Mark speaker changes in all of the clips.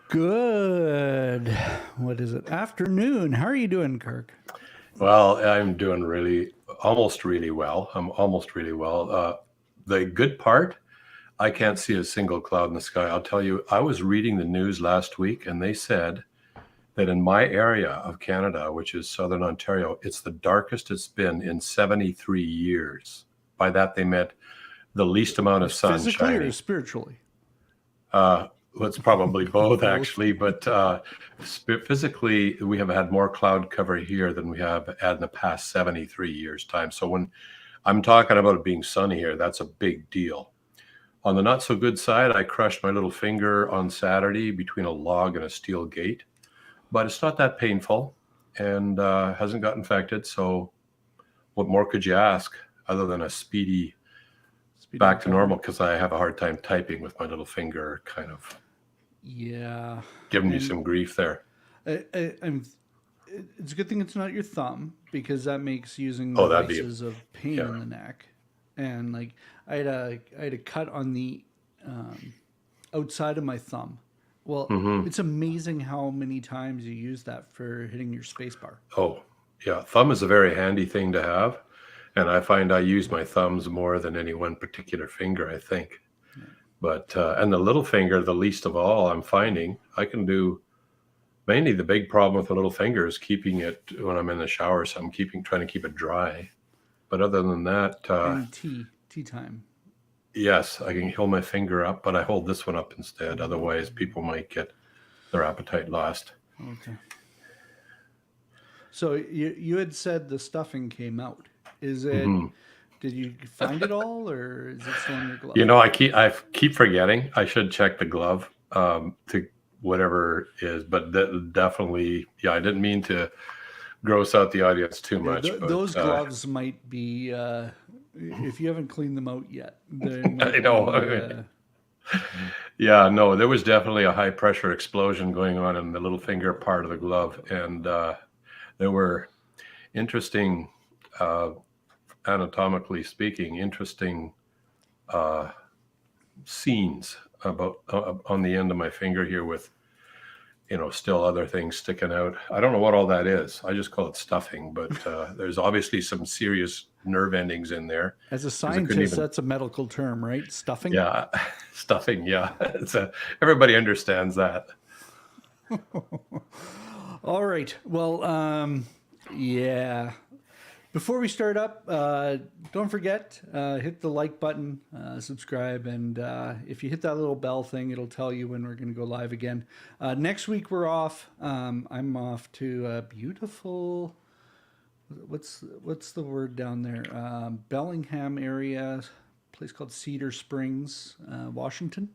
Speaker 1: Good. What is it? Afternoon. How are you doing, Kirk?
Speaker 2: Well, I'm doing almost really well. I'm almost really well. The good part, I can't see a single cloud in the sky. I'll tell you, I was reading the news last week and they said that in my area of Canada, which is southern Ontario, it's the darkest it's been in 73 years. By that, they meant the least amount of sun
Speaker 1: Physically or
Speaker 2: shining.
Speaker 1: spiritually?
Speaker 2: Uh, it's probably both,
Speaker 1: Both.
Speaker 2: actually, but physically, we have had more cloud cover here than we have had in the past 73 years' time. So when I'm talking about it being sunny here, that's a big deal. On the not so good side, I crushed my little finger on Saturday between a log and a steel gate, but it's not that painful and hasn't got infected. So what more could you ask other than a speedy back to normal? Because I have a hard time typing with my little finger kind of
Speaker 1: Yeah.
Speaker 2: giving you
Speaker 1: And
Speaker 2: some grief there.
Speaker 1: I'm. It's a good thing it's not your thumb because that makes using
Speaker 2: Oh, that'd be,
Speaker 1: devices of pain
Speaker 2: yeah.
Speaker 1: in the neck. And like I had a cut on the outside of my thumb. Well,
Speaker 2: Hmm.
Speaker 1: it's amazing how many times you use that for hitting your space bar.
Speaker 2: Oh, yeah. Thumb is a very handy thing to have. And I find I use my thumbs more than any one particular finger, I think.
Speaker 1: Yeah.
Speaker 2: But, and the little finger, the least of all, I'm finding I can do mainly the big problem with the little finger is keeping it when I'm in the shower. So I'm trying to keep it dry. But other than that,
Speaker 1: And tea time.
Speaker 2: yes, I can hold my finger up, but I hold this one up instead. Otherwise, people might get their appetite lost.
Speaker 1: Okay. So you had said the stuffing came out. Is it?
Speaker 2: Hmm.
Speaker 1: Did you find it all, or is it still in your glove?
Speaker 2: You know, I keep forgetting. I should check the glove to whatever is, but definitely, yeah. I didn't mean to gross out the audience too
Speaker 1: Yeah,
Speaker 2: much, but
Speaker 1: those gloves might be. If you haven't cleaned them out yet, they
Speaker 2: I
Speaker 1: might
Speaker 2: know.
Speaker 1: be.
Speaker 2: Yeah, no, there was definitely a high pressure explosion going on in the little finger part of the glove, and there were interesting, uh, anatomically speaking, interesting uh, scenes about on the end of my finger here with still other things sticking out. I don't know what all that is. I just call it stuffing, but there's obviously some serious nerve endings in there
Speaker 1: As a
Speaker 2: because I couldn't
Speaker 1: scientist,
Speaker 2: even.
Speaker 1: that's a medical term, right? Stuffing.
Speaker 2: Yeah, stuffing. Yeah, everybody understands that.
Speaker 1: All right. Well, yeah. Before we start up, don't forget, hit the like button, subscribe, and if you hit that little bell thing, it'll tell you when we're going to go live again. Next week we're off. I'm off to beautiful. What's the word down there? Bellingham area, place called Cedar Springs, Washington.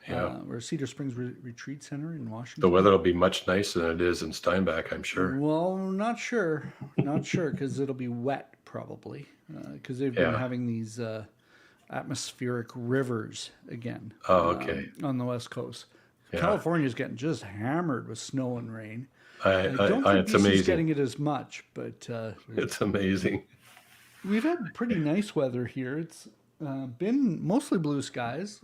Speaker 2: Yeah,
Speaker 1: Or Cedar Springs Retreat Center in
Speaker 2: the
Speaker 1: Washington.
Speaker 2: weather will be much nicer than it is in Steinbach, I'm sure.
Speaker 1: Well, not sure, not sure because it'll be wet probably because they've been
Speaker 2: Yeah.
Speaker 1: having these atmospheric rivers again
Speaker 2: Oh, okay.
Speaker 1: on the west coast.
Speaker 2: Yeah.
Speaker 1: California's getting just hammered with snow and rain.
Speaker 2: I,
Speaker 1: I don't
Speaker 2: I
Speaker 1: think
Speaker 2: it's
Speaker 1: BC's
Speaker 2: amazing.
Speaker 1: getting it as much, but
Speaker 2: It's amazing.
Speaker 1: we've had pretty nice weather here. It's been mostly blue skies,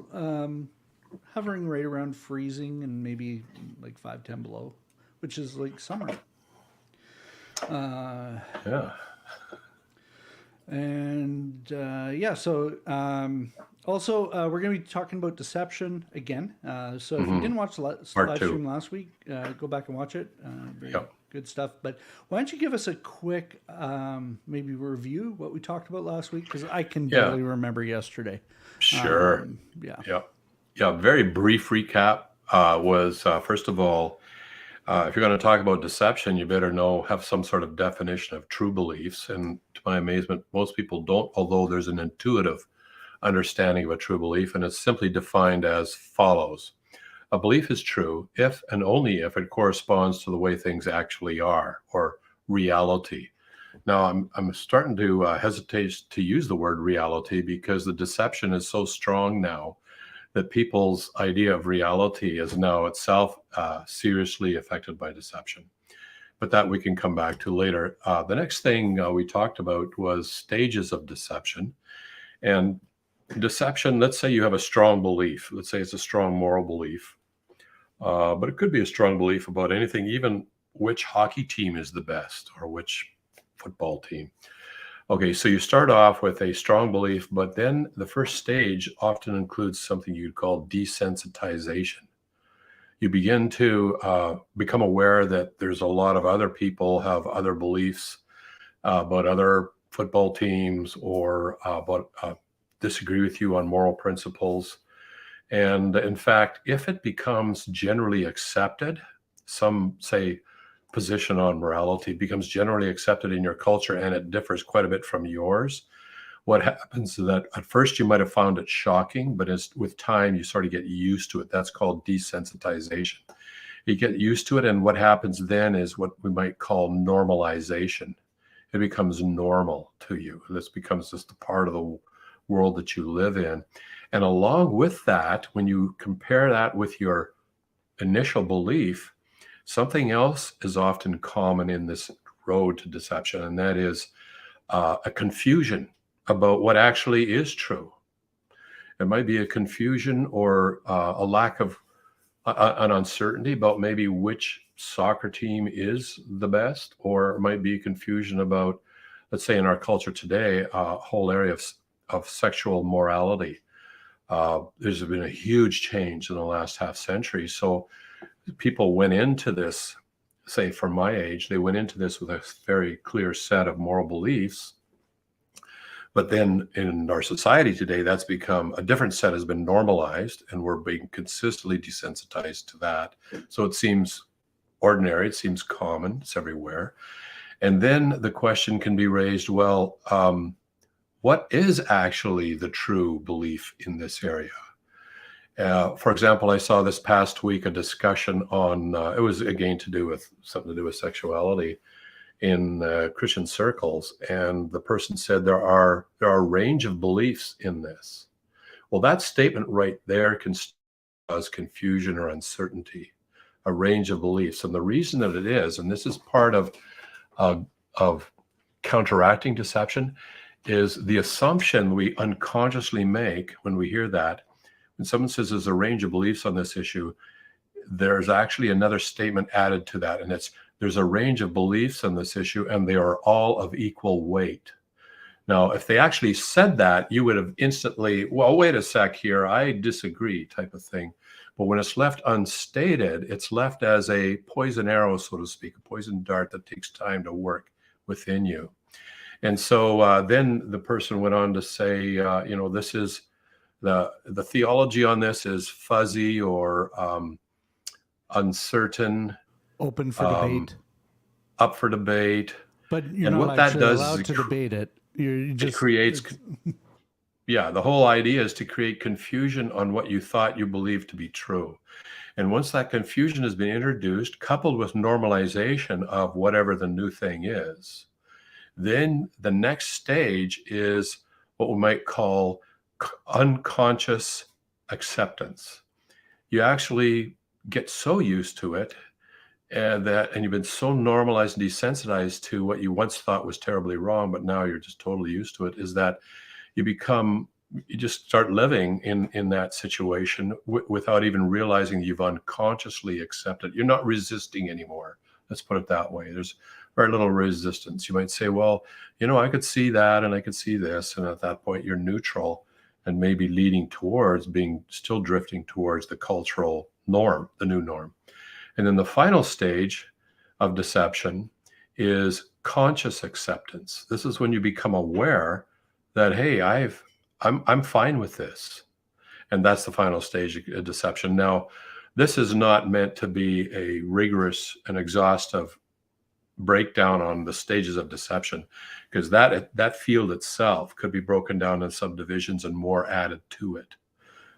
Speaker 1: hovering right around freezing and maybe like 5, 10 below, which is like summer.
Speaker 2: Yeah.
Speaker 1: And yeah, so also we're going to be talking about deception again. So if you didn't watch the
Speaker 2: Part
Speaker 1: live
Speaker 2: two.
Speaker 1: stream last week, go back and watch it. Very
Speaker 2: Yep.
Speaker 1: good stuff. But why don't you give us a quick maybe review what we talked about last week? Because I can
Speaker 2: Yeah.
Speaker 1: barely remember yesterday.
Speaker 2: Sure.
Speaker 1: Yeah.
Speaker 2: Yeah. Yeah. Very brief recap was first of all, if you're going to talk about deception, you better have some sort of definition of true beliefs. And to my amazement, most people don't, although there's an intuitive understanding of a true belief, and it's simply defined as follows. A belief is true if and only if it corresponds to the way things actually are, or reality. Now, I'm starting to hesitate to use the word reality because the deception is so strong now that people's idea of reality is now itself seriously affected by deception. But that we can come back to later. The next thing we talked about was stages of deception. And deception, let's say you have a strong belief. Let's say it's a strong moral belief. But it could be a strong belief about anything, even which hockey team is the best or which football team. Okay, so you start off with a strong belief, but then the first stage often includes something you'd call desensitization. You begin to become aware that there's a lot of other people have other beliefs about other football teams or about disagree with you on moral principles. And in fact, if it becomes generally accepted, some say position on morality becomes generally accepted in your culture and it differs quite a bit from yours, what happens is that at first you might have found it shocking, but as with time you sort of get used to it. That's called desensitization. You get used to it, and what happens then is what we might call normalization. It becomes normal to you. This becomes just a part of the world that you live in. And along with that, when you compare that with your initial belief, something else is often common in this road to deception, and that is a confusion about what actually is true. It might be a confusion or a lack of an uncertainty about maybe which soccer team is the best, or it might be confusion about, let's say in our culture today, a whole area of sexual morality. There's been a huge change in the last half century. So people went into this, say from my age, they went into this with a very clear set of moral beliefs. But then in our society today, that's become a different set has been normalized, and we're being consistently desensitized to that. So it seems ordinary, it seems common, it's everywhere. And then the question can be raised, well, what is actually the true belief in this area? For example, I saw this past week a discussion on, it was again something to do with sexuality in Christian circles, and the person said there are a range of beliefs in this. Well, that statement right there can cause confusion or uncertainty. A range of beliefs, and the reason that it is, and this is part of counteracting deception, is the assumption we unconsciously make when we hear that. When someone says there's a range of beliefs on this issue, there's actually another statement added to that, and it's there's a range of beliefs on this issue, and they are all of equal weight. Now, if they actually said that, you would have instantly, well, wait a sec here, I disagree type of thing. But when it's left unstated, it's left as a poison arrow, so to speak, a poison dart that takes time to work within you. And so then the person went on to say, this is the theology on this is fuzzy or uncertain,
Speaker 1: Open for debate.
Speaker 2: up for debate.
Speaker 1: But you're
Speaker 2: and
Speaker 1: not
Speaker 2: what that
Speaker 1: actually
Speaker 2: does
Speaker 1: allowed
Speaker 2: is
Speaker 1: to debate it. You just
Speaker 2: it creates, the whole idea is to create confusion on what you thought you believed to be true. And once that confusion has been introduced, coupled with normalization of whatever the new thing is, then the next stage is what we might call unconscious acceptance. You actually get so used to it and you've been so normalized and desensitized to what you once thought was terribly wrong, but now you're just totally used to it, is that you just start living in that situation without even realizing you've unconsciously accepted. You're not resisting anymore. Let's put it that way. There's very little resistance. You might say, well, I could see that and I could see this. And at that point, you're neutral and maybe leading towards still drifting towards the cultural norm, the new norm. And then the final stage of deception is conscious acceptance. This is when you become aware that, hey, I'm fine with this. And that's the final stage of deception. Now, this is not meant to be a rigorous and exhaustive breakdown on the stages of deception, because that field itself could be broken down in subdivisions and more added to it.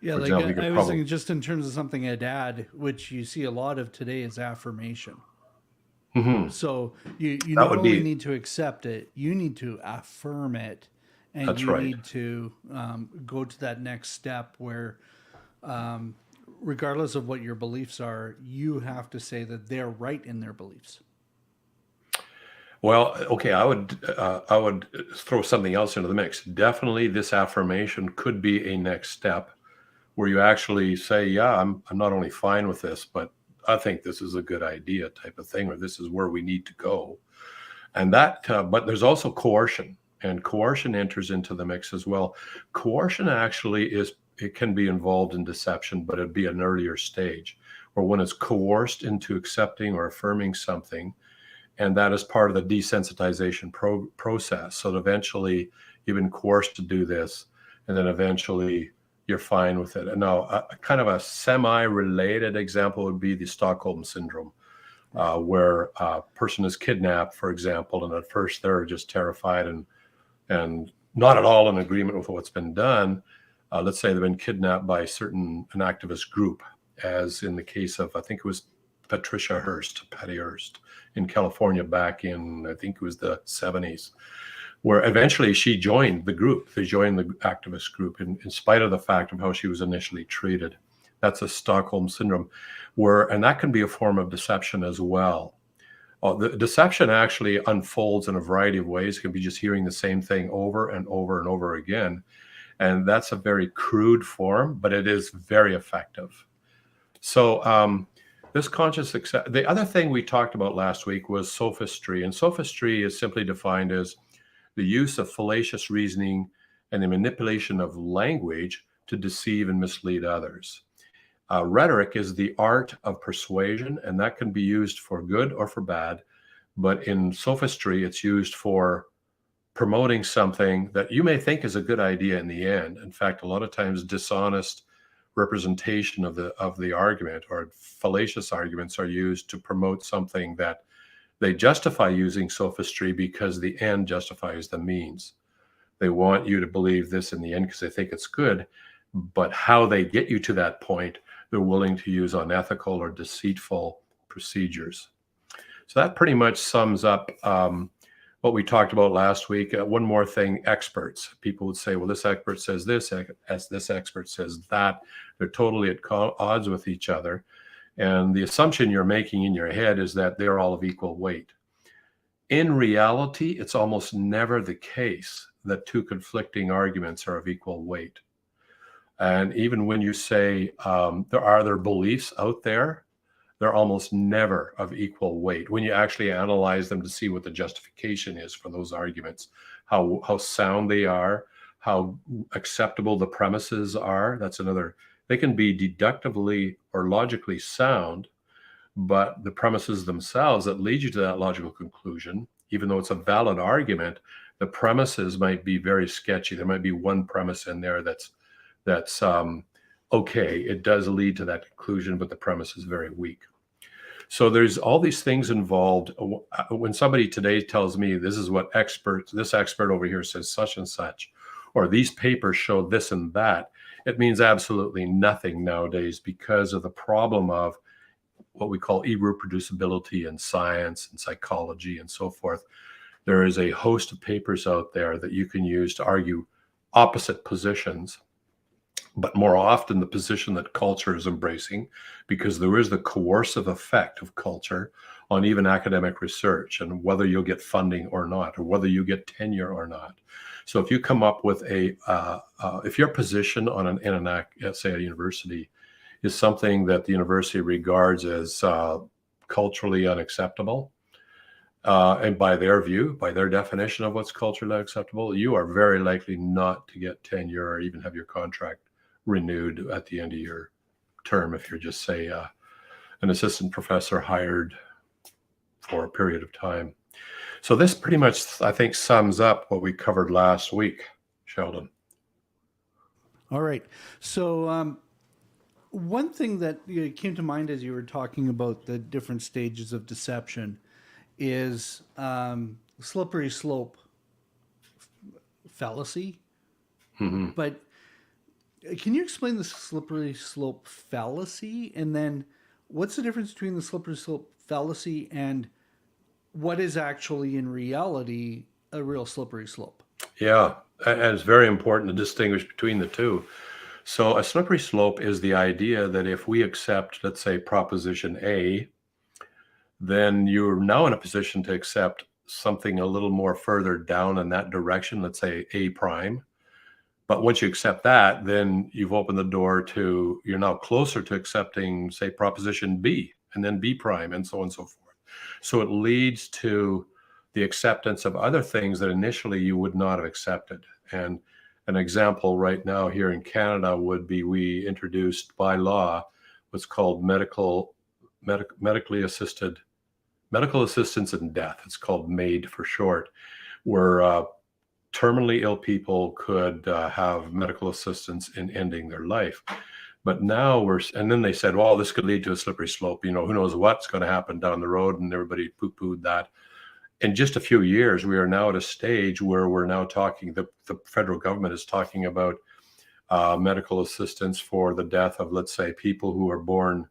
Speaker 1: Yeah,
Speaker 2: For
Speaker 1: like
Speaker 2: example,
Speaker 1: I was thinking just in terms of something I'd add, which you see a lot of today, is affirmation.
Speaker 2: Mhm.
Speaker 1: So you
Speaker 2: That
Speaker 1: not
Speaker 2: would
Speaker 1: only
Speaker 2: be
Speaker 1: need to accept it, you need to affirm it, and
Speaker 2: that's
Speaker 1: you
Speaker 2: right.
Speaker 1: need to go to that next step where, regardless of what your beliefs are, you have to say that they're right in their beliefs.
Speaker 2: Well, okay, I would throw something else into the mix. Definitely, this affirmation could be a next step where you actually say, "Yeah, I'm not only fine with this, but I think this is a good idea type of thing, or this is where we need to go. And that, but there's also coercion, and coercion enters into the mix as well. Coercion actually it can be involved in deception, but it'd be an earlier stage, or when it's coerced into accepting or affirming something, and that is part of the desensitization process. So that eventually you've been coerced to do this, and then eventually you're fine with it. And now, a kind of a semi-related example would be the Stockholm syndrome, where a person is kidnapped, for example, and at first they're just terrified and not at all in agreement with what's been done. Let's say they've been kidnapped by an activist group, as in the case of, I think it was Patty Hearst in California back in, I think it was the 70s, where eventually she joined the group. They joined the activist group in spite of the fact of how she was initially treated. That's a Stockholm syndrome, and that can be a form of deception as well. The deception actually unfolds in a variety of ways. It can be just hearing the same thing over and over and over again. And that's a very crude form, but it is very effective. So this conscious accept. The other thing we talked about last week was sophistry. And sophistry is simply defined as the use of fallacious reasoning and the manipulation of language to deceive and mislead others. Rhetoric is the art of persuasion, and that can be used for good or for bad. But in sophistry, it's used for promoting something that you may think is a good idea in the end. In fact, a lot of times dishonest representation of the argument, or fallacious arguments, are used to promote something that they justify using sophistry because the end justifies the means. They want you to believe this in the end because they think it's good, but how they get you to that point, they're willing to use unethical or deceitful procedures. So that pretty much sums up what we talked about last week. One more thing, experts. People would say, well, this expert says this, as this expert says that. They're totally at odds with each other. And the assumption you're making in your head is that they're all of equal weight. In reality, it's almost never the case that two conflicting arguments are of equal weight. And even when you say there are other beliefs out there, they're almost never of equal weight. When you actually analyze them to see what the justification is for those arguments, how sound they are, how acceptable the premises are, that's another. They can be deductively or logically sound, but the premises themselves that lead you to that logical conclusion, even though it's a valid argument, the premises might be very sketchy. There might be one premise in there that's okay, it does lead to that conclusion, but the premise is very weak. So there's all these things involved. When somebody today tells me this is what this expert over here says such and such, or these papers show this and that, it means absolutely nothing nowadays because of the problem of what we call irreproducibility in science and psychology and so forth. There is a host of papers out there that you can use to argue opposite positions, but more often the position that culture is embracing, because there is the coercive effect of culture on even academic research and whether you'll get funding or not, or whether you get tenure or not. So if you come up with if your position say a university is something that the university regards as culturally unacceptable, and by their view, by their definition of what's culturally unacceptable, you are very likely not to get tenure or even have your contract renewed at the end of your term if you're just, say, an assistant professor hired for a period of time. So this pretty much, I think, sums up what we covered last week, Sheldon.
Speaker 1: All right. So one thing that came to mind as you were talking about the different stages of deception is slippery slope fallacy.
Speaker 2: Mm-hmm.
Speaker 1: But can you explain the slippery slope fallacy? And then what's the difference between the slippery slope fallacy and what is actually in reality a real slippery slope?
Speaker 2: Yeah, and it's very important to distinguish between the two. So a slippery slope is the idea that if we accept, let's say, proposition A, then you're now in a position to accept something a little more further down in that direction, let's say A prime. But once you accept that, then you've opened the door to, you're now closer to accepting, say, proposition B. and then B prime, and so on and so forth. So it leads to the acceptance of other things that initially you would not have accepted. And an example right now here in Canada would be, we introduced by law what's called medical assistance in death. It's called MAID for short, where terminally ill people could have medical assistance in ending their life. But now and then they said, well, this could lead to a slippery slope. Who knows what's going to happen down the road, and everybody poo-pooed that. In just a few years, we are now at a stage where we're now talking, the federal government is talking about medical assistance for the death of, let's say, people who are born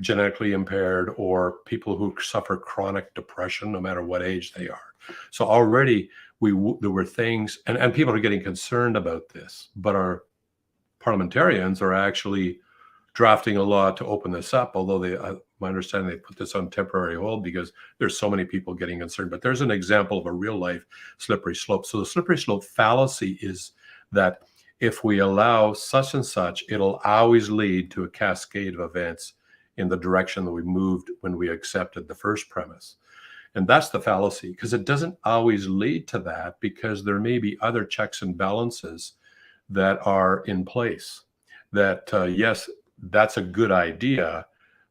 Speaker 2: genetically impaired, or people who suffer chronic depression, no matter what age they are. So already there were things, and people are getting concerned about this, but our parliamentarians are actually drafting a law to open this up, although my understanding, they put this on temporary hold because there's so many people getting concerned. But there's an example of a real life slippery slope. So the slippery slope fallacy is that if we allow such and such, it'll always lead to a cascade of events in the direction that we moved when we accepted the first premise. And that's the fallacy, because it doesn't always lead to that, because there may be other checks and balances that are in place that, yes, that's a good idea,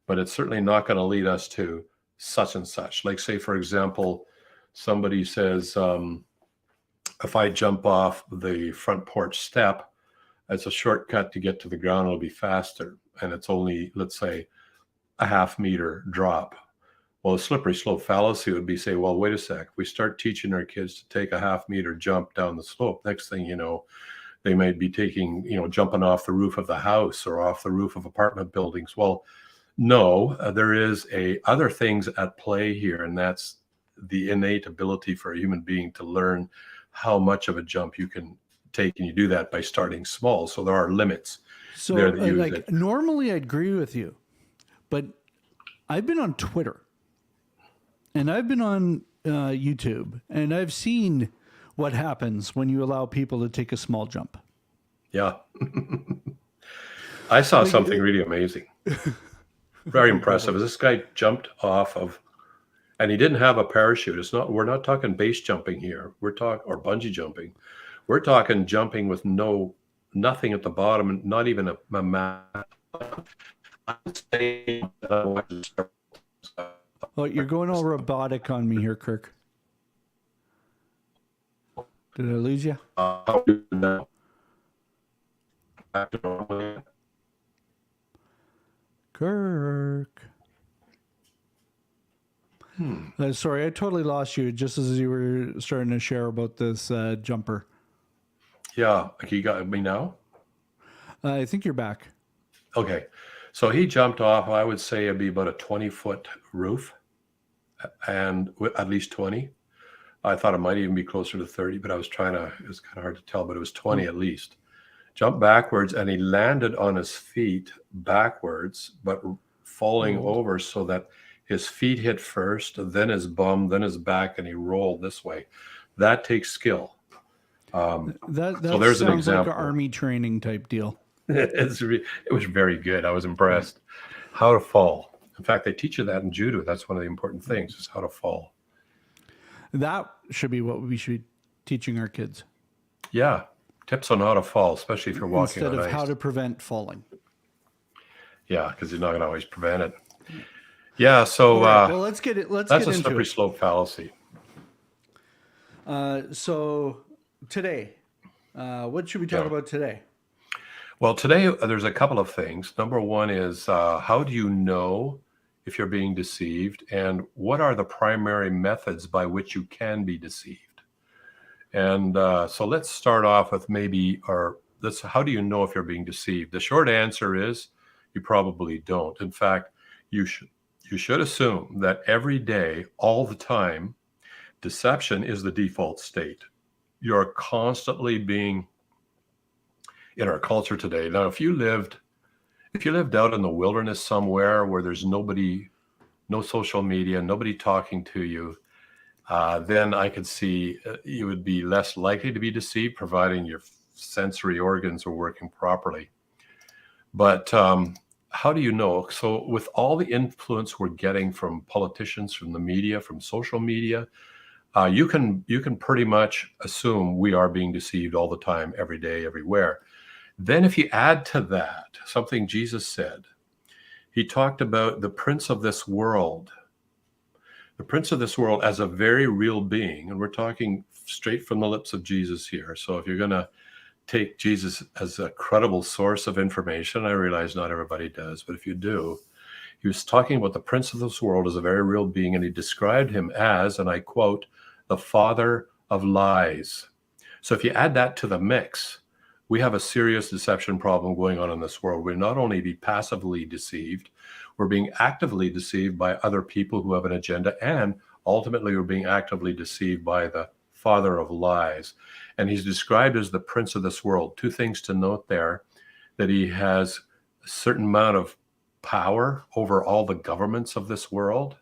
Speaker 2: but it's certainly not going to lead us to such and such. Like, say, for example, somebody says, if I jump off the front porch step, it's a shortcut to get to the ground, it'll be faster. And it's only, let's say, a half-meter drop. Well, a slippery slope fallacy would be, say, well, wait a sec. We start teaching our kids to take a half-meter jump down the slope. Next thing you know, they might be taking, jumping off the roof of the house or off the roof of apartment buildings. Well, no, there is other things at play here, and that's the innate ability for a human being to learn how much of a jump you can take, and you do that by starting small. So there are limits.
Speaker 1: So,
Speaker 2: there that use it.
Speaker 1: Normally I'd agree with you, but I've been on Twitter and I've been on YouTube, and I've seen what happens when you allow people to take a small jump.
Speaker 2: Yeah. I saw something really amazing. Very impressive. This guy jumped off of, and he didn't have a parachute. We're not talking base jumping here. Or bungee jumping. We're talking jumping with nothing at the bottom, and not even a mat.
Speaker 1: Oh, you're going all robotic on me here, Kirk. Did I lose you? Kirk. Sorry, I totally lost you just as you were starting to share about this jumper.
Speaker 2: Yeah, you got me now?
Speaker 1: I think you're back.
Speaker 2: Okay. So he jumped off, I would say it'd be about a 20-foot roof, and at least 20. I thought it might even be closer to 30, but it was kind of hard to tell, but it was 20 at least. Jumped backwards, and he landed on his feet backwards, but falling over so that his feet hit first, then his bum, then his back, and he rolled this way. That takes skill.
Speaker 1: That
Speaker 2: so there's an example.
Speaker 1: Like an army training type deal.
Speaker 2: It was very good. I was impressed. How to fall. In fact, they teach you that in judo. That's one of the important things, is how to fall.
Speaker 1: That should be what we should be teaching our kids.
Speaker 2: Yeah. Tips on how to fall, especially if you're walking on ice.
Speaker 1: Instead of how to prevent falling.
Speaker 2: Yeah, because you're not going to always prevent it. Yeah, so
Speaker 1: right, well, let's get it.
Speaker 2: That's a slippery slope fallacy.
Speaker 1: So today, what should we talk about today?
Speaker 2: Well, today there's a couple of things. Number one is, how do you know if you're being deceived, and what are the primary methods by which you can be deceived? And so let's start off with how do you know if you're being deceived? The short answer is you probably don't. In fact, you should assume that every day, all the time, deception is the default state. You're constantly being, in our culture today. Now, if you lived out in the wilderness somewhere where there's nobody, no social media, nobody talking to you, then I could see you would be less likely to be deceived, providing your sensory organs are working properly. But how do you know? So with all the influence we're getting from politicians, from the media, from social media, you can pretty much assume we are being deceived all the time, every day, everywhere. Then if you add to that something Jesus said, he talked about the prince of this world, the prince of this world as a very real being. And we're talking straight from the lips of Jesus here. So if you're going to take Jesus as a credible source of information, I realize not everybody does, but if you do, he was talking about the prince of this world as a very real being, and he described him as, and I quote, the father of lies. So if you add that to the mix, we have a serious deception problem going on in this world. We're not only be passively deceived, we're being actively deceived by other people who have an agenda, and ultimately we're being actively deceived by the father of lies. And he's described as the prince of this world. Two things to note there: that he has a certain amount of power over all the governments of this world.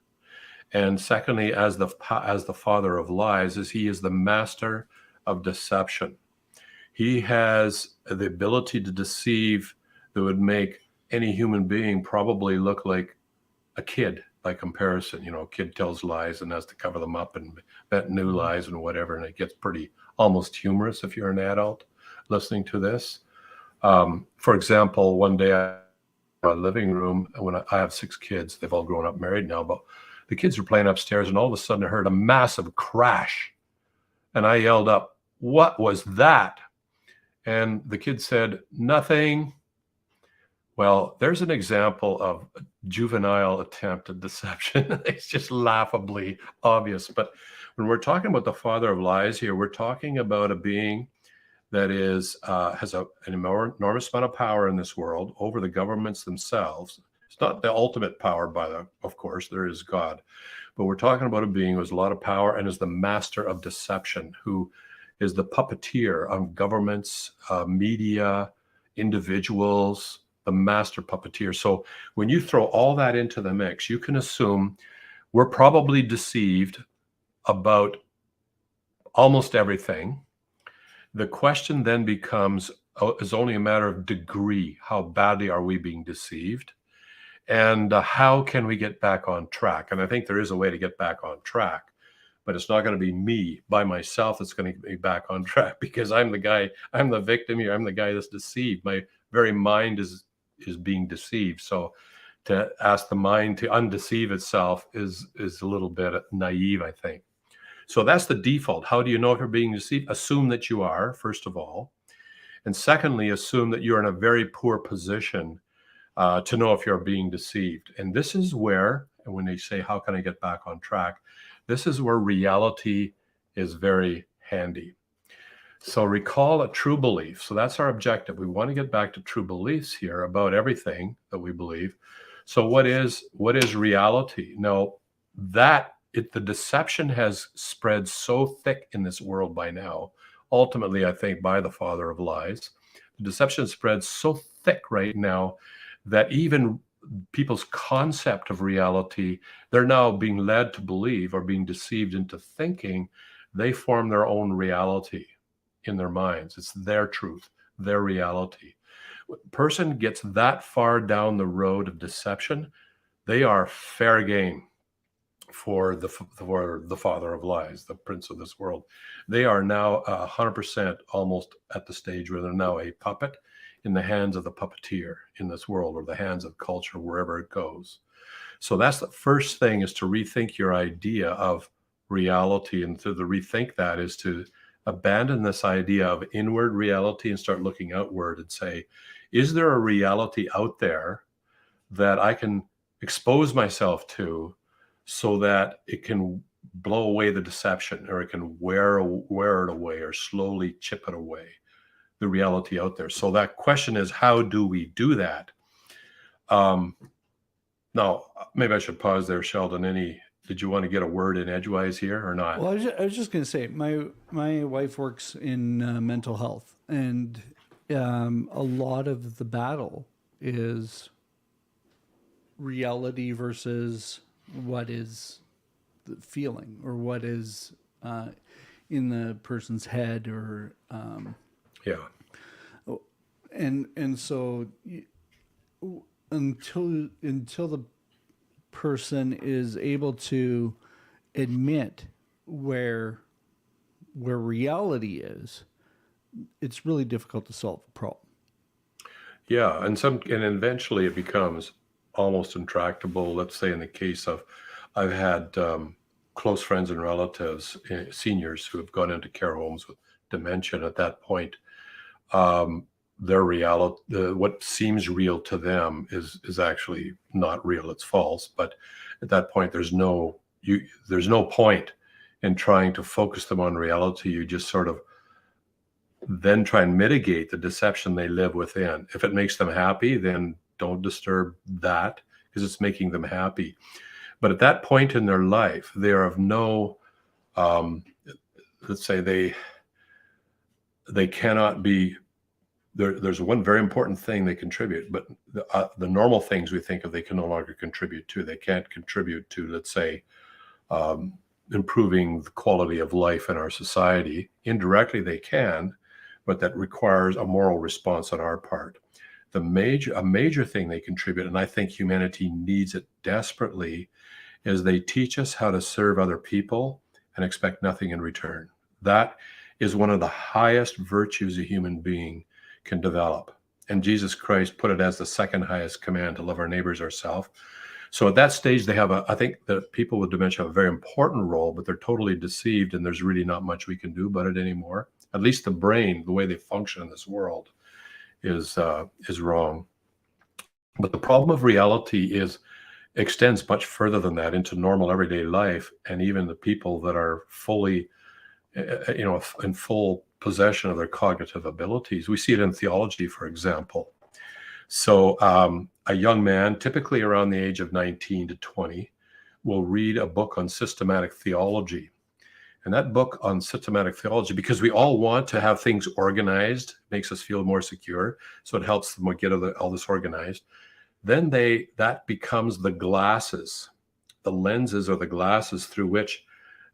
Speaker 2: And secondly, as the father of lies, is he is the master of deception. He has the ability to deceive that would make any human being probably look like a kid by comparison. You know, a kid tells lies and has to cover them up and invent new lies and whatever, and it gets pretty almost humorous if you're an adult listening to this. For example, one day I my living room when I have 6 kids. They've all grown up, married now, but the kids were playing upstairs, and all of a sudden I heard a massive crash, and I yelled up, "What was that?" And the kid said, "Nothing." Well, there's an example of a juvenile attempt at deception. It's just laughably obvious. But when we're talking about the father of lies here, we're talking about a being that is has an enormous amount of power in this world over the governments themselves. It's not the ultimate power, of course, there is God, but we're talking about a being who has a lot of power and is the master of deception, who is the puppeteer of governments, media, individuals, the master puppeteer. So when you throw all that into the mix, you can assume we're probably deceived about almost everything. The question then becomes, is only a matter of degree. How badly are we being deceived? And how can we get back on track? And I think there is a way to get back on track, but it's not going to be me by myself that's going to get me back on track, because I'm the victim here. I'm the guy that's deceived. My very mind is being deceived. So to ask the mind to undeceive itself is a little bit naive, I think. So that's the default. How do you know if you're being deceived? Assume that you are, first of all. And secondly, assume that you're in a very poor position to know if you're being deceived. And this is where, and when they say, how can I get back on track? This is where reality is very handy. So recall a true belief. So that's our objective. We want to get back to true beliefs here about everything that we believe. So what is reality? Now, the deception has spread so thick in this world by now, ultimately, I think, by the father of lies. The deception spreads so thick right now that even people's concept of reality, they're now being led to believe or being deceived into thinking they form their own reality in their minds. It's their truth, their reality. When a person gets that far down the road of deception, they are fair game for the father of lies, the prince of this world. They are now 100% almost at the stage where they're now a puppet in the hands of the puppeteer in this world, or the hands of culture, wherever it goes. So that's the first thing, is to rethink your idea of reality. And to rethink that is to abandon this idea of inward reality and start looking outward and say, is there a reality out there that I can expose myself to so that it can blow away the deception, or it can wear it away, or slowly chip it away, the reality out there? So that question is, how do we do that? Now, maybe I should pause there, Sheldon. Did you want to get a word in edgewise here or not?
Speaker 1: Well, I was just going to say, my wife works in mental health, and a lot of the battle is reality versus what is the feeling, or what is in the person's head, or
Speaker 2: Yeah.
Speaker 1: and so until the person is able to admit where reality is, it's really difficult to solve the problem.
Speaker 2: Yeah, and eventually it becomes almost intractable. Let's say in the case of, I've had close friends and relatives, seniors who have gone into care homes with dementia. And at that point, um, their reality, what seems real to them, is actually not real. It's false. But at that point, there's no point in trying to focus them on reality. You just sort of then try and mitigate the deception they live within. If it makes them happy, then don't disturb that because it's making them happy. But at that point in their life, they are of no, um, let's say they cannot be. There's one very important thing they contribute, but the normal things we think of, they can no longer contribute to. They can't contribute to, let's say, um, improving the quality of life in our society. Indirectly, they can, but that requires a moral response on our part. A major thing they contribute, and I think humanity needs it desperately, is they teach us how to serve other people and expect nothing in return. That is one of the highest virtues a human being can develop. And Jesus Christ put it as the second highest command, to love our neighbors ourselves. So at that stage, I think that people with dementia have a very important role, but they're totally deceived, and there's really not much we can do about it anymore. At least the brain, the way they function in this world, is wrong. But the problem of reality extends much further than that into normal everyday life, and even the people that are fully, in full possession of their cognitive abilities. We see it in theology, for example. So a young man, typically around the age of 19 to 20, will read a book on systematic theology. And that book on systematic theology, because we all want to have things organized, makes us feel more secure. So it helps them get all this organized. Then that becomes the glasses, the lenses or the glasses through which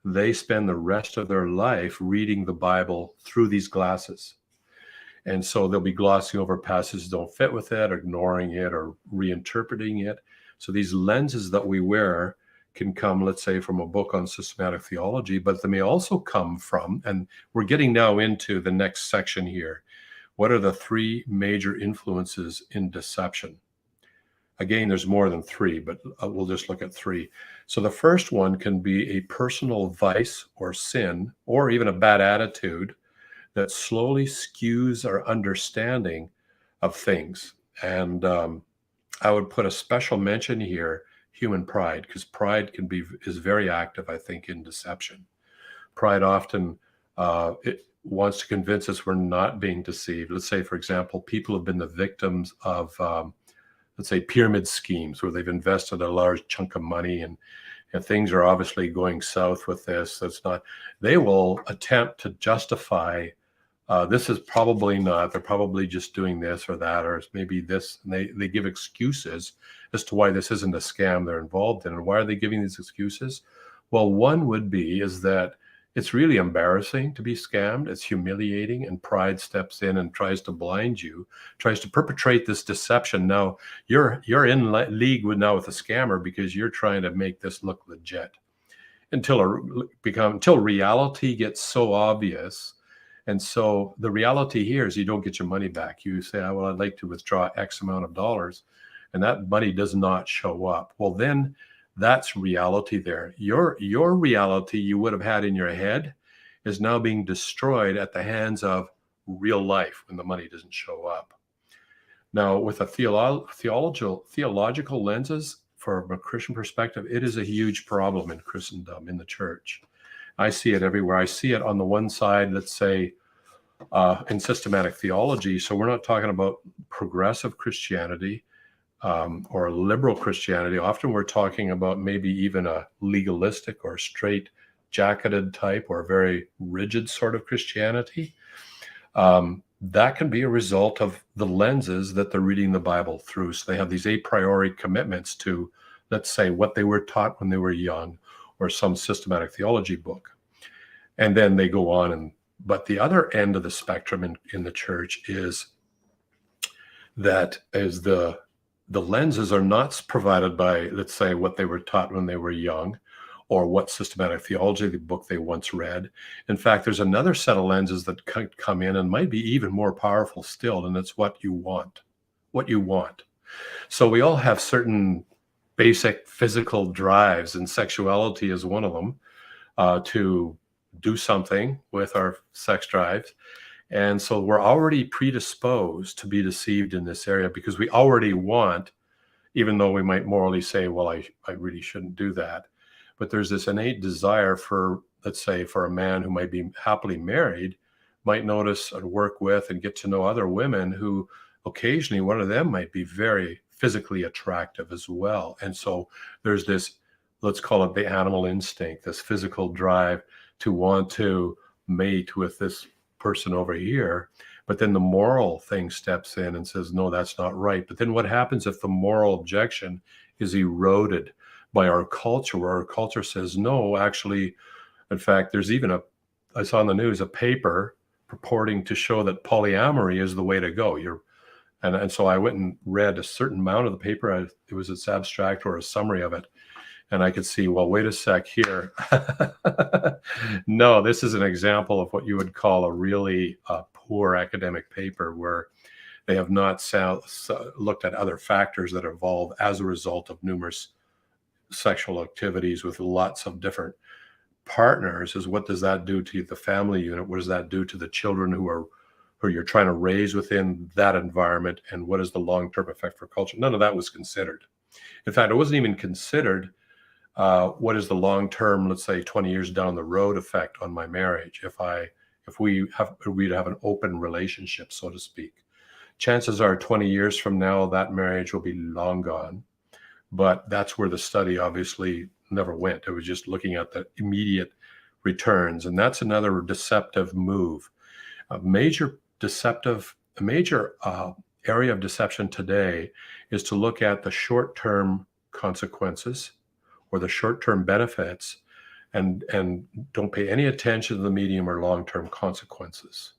Speaker 2: they spend the rest of their life reading the Bible through these glasses. And so they'll be glossing over passages that don't fit with it, ignoring it, or reinterpreting it. So these lenses that we wear can come, let's say, from a book on systematic theology, but they may also come from, and we're getting now into the next section here, what are the three major influences in deception? Again, there's more than three, but we'll just look at three. So the first one can be a personal vice or sin, or even a bad attitude that slowly skews our understanding of things. And I would put a special mention here, human pride, because pride is very active, I think, in deception. Pride often it wants to convince us we're not being deceived. Let's say, for example, people have been the victims of, let's say, pyramid schemes where they've invested a large chunk of money, and things are obviously going south with this. They will attempt to justify, this is probably not, they're probably just doing this or that, or maybe this, and they give excuses as to why this isn't a scam they're involved in. And why are they giving these excuses? Well, one would be is that it's really embarrassing to be scammed. It's humiliating, and pride steps in and tries to blind you, tries to perpetrate this deception. Now you're in league with the scammer because you're trying to make this look legit until reality gets so obvious. And so the reality here is you don't get your money back. You say, oh, well, I'd like to withdraw X amount of dollars, and that money does not show up. Well, then that's reality there. Your reality you would have had in your head is now being destroyed at the hands of real life when the money doesn't show up. Now, with a theological lenses, from a Christian perspective, it is a huge problem in Christendom, in the church. I see it everywhere. I see it on the one side, let's say, in systematic theology. So we're not talking about progressive Christianity or liberal Christianity. Often we're talking about maybe even a legalistic or straight jacketed type or very rigid sort of Christianity. That can be a result of the lenses that they're reading the Bible through. So they have these a priori commitments to, let's say, what they were taught when they were young, or some systematic theology book. And then they go on. But the other end of the spectrum in the church is the the lenses are not provided by, let's say, what they were taught when they were young, or what systematic theology the book they once read. In fact, there's another set of lenses that come in and might be even more powerful still, and it's what you want. What you want. So we all have certain basic physical drives, and sexuality is one of them, to do something with our sex drives. And so we're already predisposed to be deceived in this area because we already want, even though we might morally say, well, I really shouldn't do that. But there's this innate desire for, let's say, for a man who might be happily married, might notice and work with and get to know other women who occasionally one of them might be very physically attractive as well. And so there's this, let's call it the animal instinct, this physical drive to want to mate with this person over here. But then the moral thing steps in and says, no, that's not right. But then what happens if the moral objection is eroded by our culture, where our culture says, no, actually, in fact, there's even I saw in the news, a paper purporting to show that polyamory is the way to go. And so I went and read a certain amount of the paper. It was its abstract or a summary of it. And I could see, well, wait a sec here. No, this is an example of what you would call a really poor academic paper, where they have not looked at other factors that evolve as a result of numerous sexual activities with lots of different partners. Is what does that do to the family unit? What does that do to the children who you're trying to raise within that environment? And what is the long-term effect for culture? None of that was considered. In fact, it wasn't even considered what is the long-term, let's say 20 years down the road effect on my marriage if we'd have an open relationship, so to speak. Chances are 20 years from now, that marriage will be long gone. But that's where the study obviously never went. It was just looking at the immediate returns. And that's another deceptive move. A major area of deception today is to look at the short-term consequences or the short-term benefits, and don't pay any attention to the medium or long-term consequences.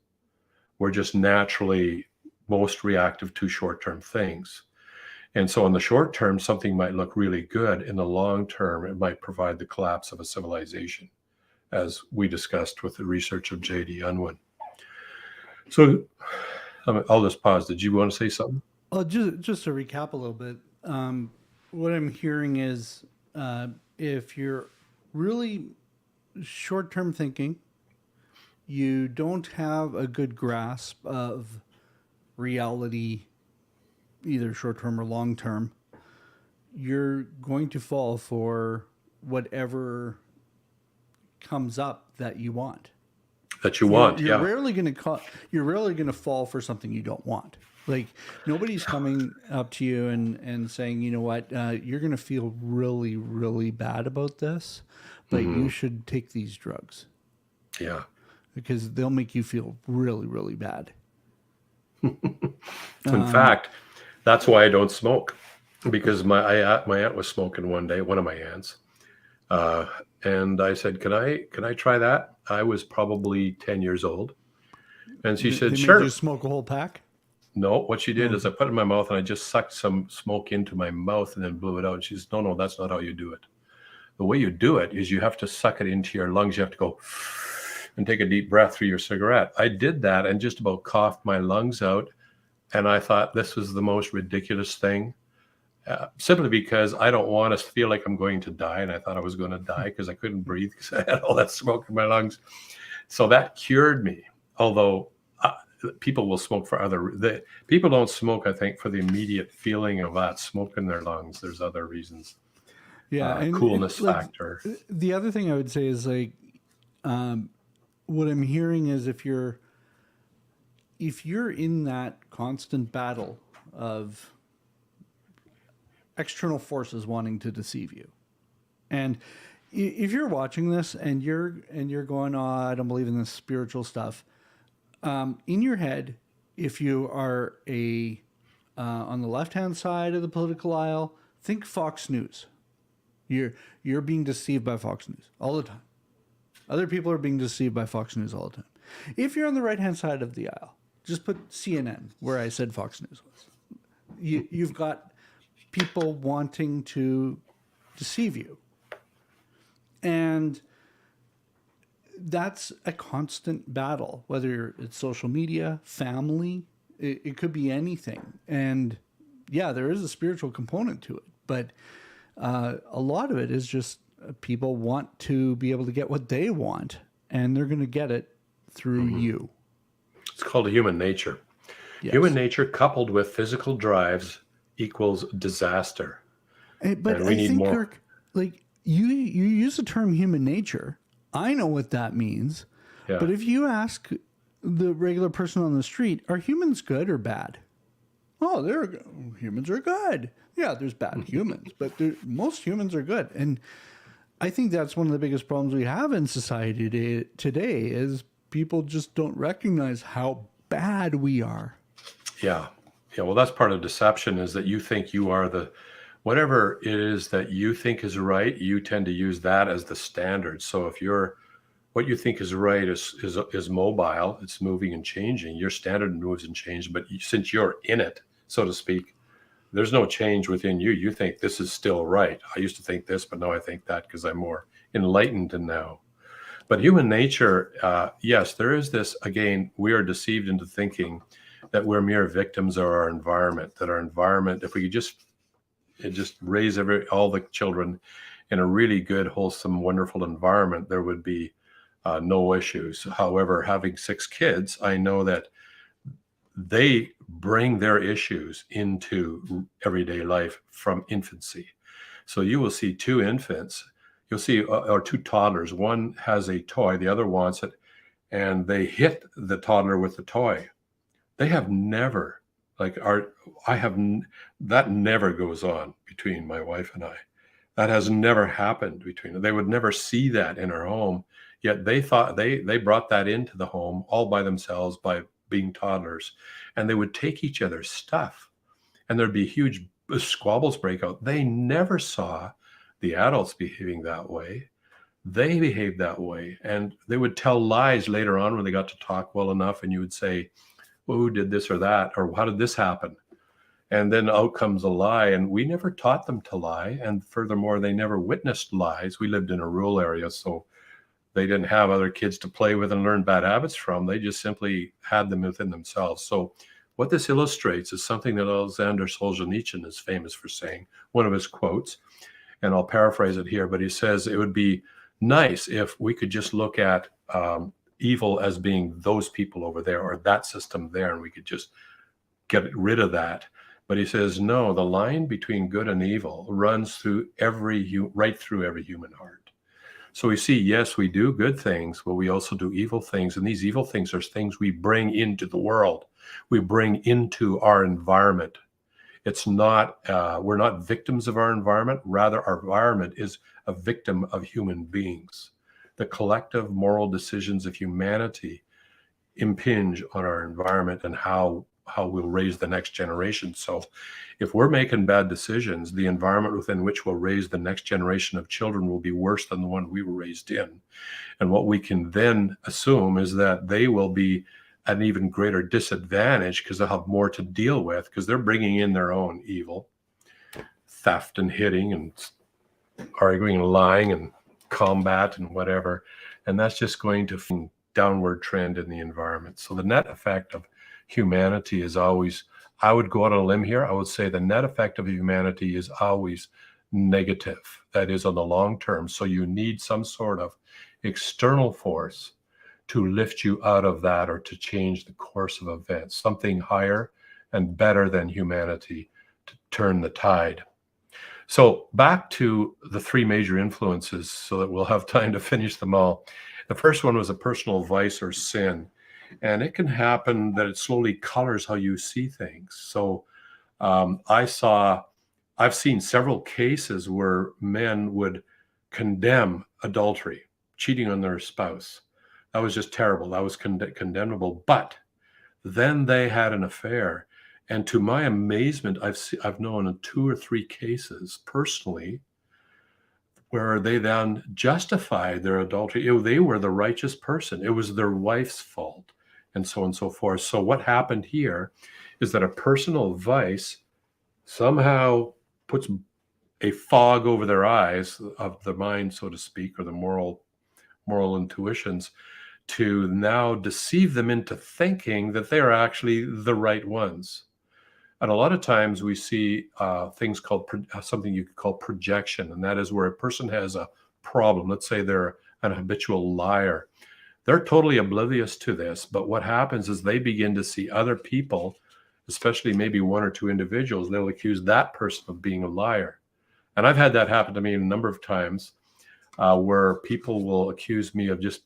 Speaker 2: We're just naturally most reactive to short-term things. And so in the short term, something might look really good. In the long term, it might provide the collapse of a civilization, as we discussed with the research of J.D. Unwin. So I'll just pause. Did you want to say something?
Speaker 1: Well, just to recap a little bit, what I'm hearing is if you're really short-term thinking, you don't have a good grasp of reality, either short-term or long-term, you're going to fall for whatever comes up that you want. You're rarely going to fall for something you don't want. Like, nobody's coming up to you and saying, you know what, you're going to feel really, really bad about this, but you should take these drugs.
Speaker 2: Yeah.
Speaker 1: Because they'll make you feel really, really bad.
Speaker 2: In fact, that's why I don't smoke, because my aunt was smoking one day, one of my aunts, and I said, "Can I try that?" I was probably 10 years old, and she said, "Sure."
Speaker 1: Did you smoke a whole pack?
Speaker 2: No, what she did is I put it in my mouth and I just sucked some smoke into my mouth and then blew it out. And she says, "No, that's not how you do it. The way you do it is you have to suck it into your lungs. You have to go and take a deep breath through your cigarette." I did that and just about coughed my lungs out. And I thought this was the most ridiculous thing, simply because I don't want to feel like I'm going to die. And I thought I was going to die because I couldn't breathe because I had all that smoke in my lungs. So that cured me. Although people will smoke for people don't smoke, I think, for the immediate feeling of that smoke in their lungs. There's other reasons.
Speaker 1: Yeah. And
Speaker 2: coolness factor.
Speaker 1: The other thing I would say is like, what I'm hearing is if you're in that constant battle of external forces wanting to deceive you, and if you're watching this and you're going, "Oh, I don't believe in this spiritual stuff," in your head, if you are on the left-hand side of the political aisle, think Fox News. You're being deceived by Fox News all the time. Other people are being deceived by Fox News all the time. If you're on the right-hand side of the aisle, just put CNN where I said Fox News was. You've got people wanting to deceive you. And that's a constant battle, whether it's social media, family, it could be anything. And yeah, there is a spiritual component to it, but a lot of it is just people want to be able to get what they want, and they're going to get it through you.
Speaker 2: It's called human nature.
Speaker 1: Yes.
Speaker 2: Human nature coupled with physical drives equals disaster.
Speaker 1: But
Speaker 2: And we
Speaker 1: I
Speaker 2: need
Speaker 1: think,
Speaker 2: more.
Speaker 1: Kirk, like you use the term human nature. I know what that means.
Speaker 2: Yeah.
Speaker 1: But if you ask the regular person on the street, are humans good or bad? Oh, humans are good. Yeah, there's bad humans, but most humans are good. And I think that's one of the biggest problems we have in society today is people just don't recognize how bad we are.
Speaker 2: Yeah. Yeah. Well, that's part of deception, is that you think you are whatever it is that you think is right, you tend to use that as the standard. So if what you think is right is mobile, it's moving and changing. Your standard moves and changes, but since you're in it, so to speak, there's no change within you. You think this is still right. I used to think this, but now I think that because I'm more enlightened now. But human nature, yes, there is this, again, we are deceived into thinking that we're mere victims of our environment, that our environment, if we could just raise all the children in a really good, wholesome, wonderful environment, there would be no issues. However, having 6 kids, I know that they bring their issues into everyday life from infancy. So you will see 2 infants, you'll see, or 2 toddlers. One has a toy, the other wants it, and they hit the toddler with the toy. They have never, that never goes on between my wife and I. That has never happened between them. They would never see that in our home. Yet they thought they brought that into the home all by themselves by being toddlers, and they would take each other's stuff, and there'd be huge squabbles break out. They never saw the adults behaving that way. They behaved that way, and they would tell lies later on when they got to talk well enough, and you would say, well, who did this or that, or how did this happen? And then out comes a lie, and we never taught them to lie, and furthermore, they never witnessed lies. We lived in a rural area, so they didn't have other kids to play with and learn bad habits from. They just simply had them within themselves. So what this illustrates is something that Alexander Solzhenitsyn is famous for saying, one of his quotes, and I'll paraphrase it here, but he says it would be nice if we could just look at evil as being those people over there or that system there, and we could just get rid of that. But he says, no, the line between good and evil runs through right through every human heart. So we see, yes, we do good things, but we also do evil things. And these evil things are things we bring into the world. We bring into our environment. It's not, we're not victims of our environment. Rather, our environment is a victim of human beings. The collective moral decisions of humanity impinge on our environment and how we'll raise the next generation. So if we're making bad decisions, the environment within which we'll raise the next generation of children will be worse than the one we were raised in. And what we can then assume is that they will be at an even greater disadvantage because they'll have more to deal with because they're bringing in their own evil, theft and hitting and arguing and lying and combat and whatever. And that's just going to downward trend in the environment. So the net effect of humanity is always, I would go out on a limb here, I would say the net effect of humanity is always negative. That is on the long term. So you need some sort of external force to lift you out of that or to change the course of events, something higher and better than humanity to turn the tide. So back to the 3 major influences so that we'll have time to finish them all. The first one was a personal vice or sin. And it can happen that it slowly colors how you see things. So I've seen several cases where men would condemn adultery, cheating on their spouse. That was just terrible. That was condemnable. But then they had an affair. And to my amazement, I've known 2 or 3 cases personally where they then justified their adultery. They were the righteous person. It was their wife's fault, and so on and so forth. So what happened here is that a personal vice somehow puts a fog over their eyes of the mind, so to speak, or the moral intuitions, to now deceive them into thinking that they are actually the right ones. And a lot of times we see things called something you could call projection, and that is where a person has a problem. Let's say they're an habitual liar. They're totally oblivious to this, but what happens is they begin to see other people, especially maybe one or two individuals, they'll accuse that person of being a liar. And I've had that happen to me a number of times, where people will accuse me of just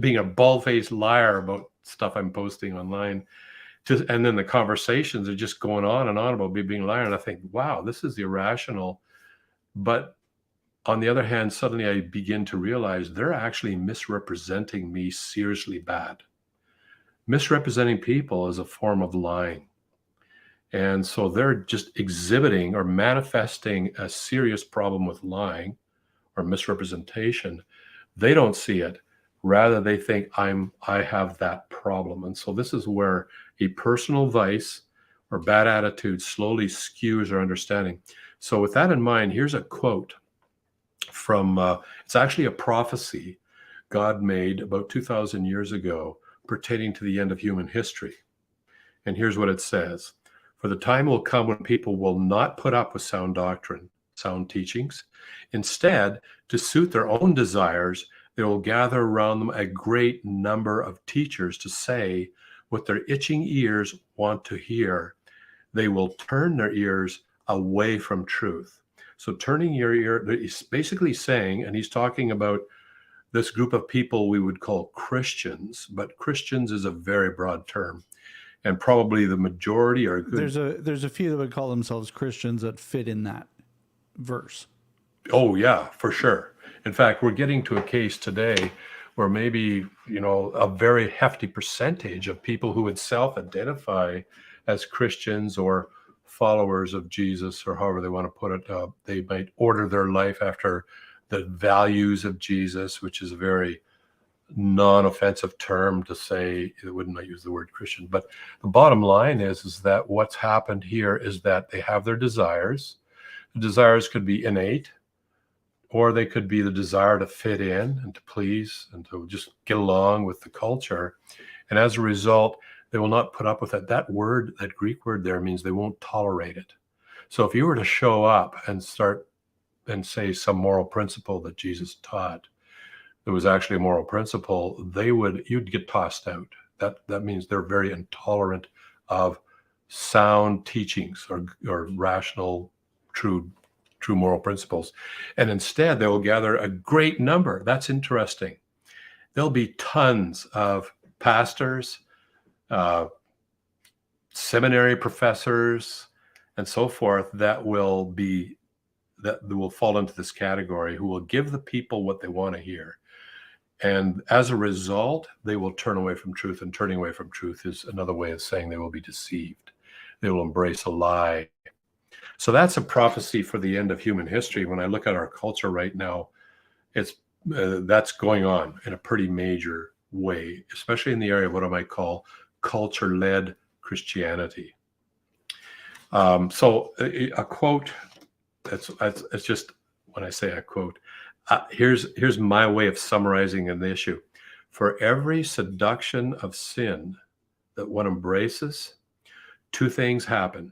Speaker 2: being a bald-faced liar about stuff I'm posting online. And then the conversations are just going on and on about me being a liar. And I think, wow, this is irrational. But on the other hand, suddenly I begin to realize they're actually misrepresenting me seriously bad. Misrepresenting people is a form of lying. And so they're just exhibiting or manifesting a serious problem with lying or misrepresentation. They don't see it. Rather, they think I have that problem. And so this is where a personal vice or bad attitude slowly skews our understanding. So with that in mind, here's a quote from, it's actually a prophecy God made about 2,000 years ago pertaining to the end of human history. And here's what it says. For the time will come when people will not put up with sound doctrine, sound teachings. Instead, to suit their own desires, they will gather around them a great number of teachers to say what their itching ears want to hear. They will turn their ears away from truth. So turning your ear, he's basically saying, and he's talking about this group of people we would call Christians, but Christians is a very broad term. And probably the majority are good.
Speaker 1: There's a few that would call themselves Christians that fit in that verse.
Speaker 2: Oh yeah, for sure. In fact, we're getting to a case today where maybe, a very hefty percentage of people who would self-identify as Christians or followers of Jesus, or however they want to put it, they might order their life after the values of Jesus, which is a very non-offensive term to say. It would not use the word Christian, but the bottom line is that what's happened here is that they have their desires. The desires could be innate, or they could be the desire to fit in and to please and to just get along with the culture. And as a result, they will not put up with it. That word, that Greek word there, means they won't tolerate it. So if you were to show up and start and say some moral principle that Jesus taught, there was actually a moral principle, you'd get tossed out. That means they're very intolerant of sound teachings or rational, true moral principles. And instead, they will gather a great number. That's interesting. There'll be tons of pastors, seminary professors, and so forth that will fall into this category, who will give the people what they want to hear. And as a result, they will turn away from truth, and turning away from truth is another way of saying they will be deceived. They will embrace a lie. So that's a prophecy for the end of human history. When I look at our culture right now, that's going on in a pretty major way, especially in the area of what I might call culture-led Christianity. So a quote, it's just, when I say a quote, here's my way of summarizing an issue. For every seduction of sin that one embraces, two things happen.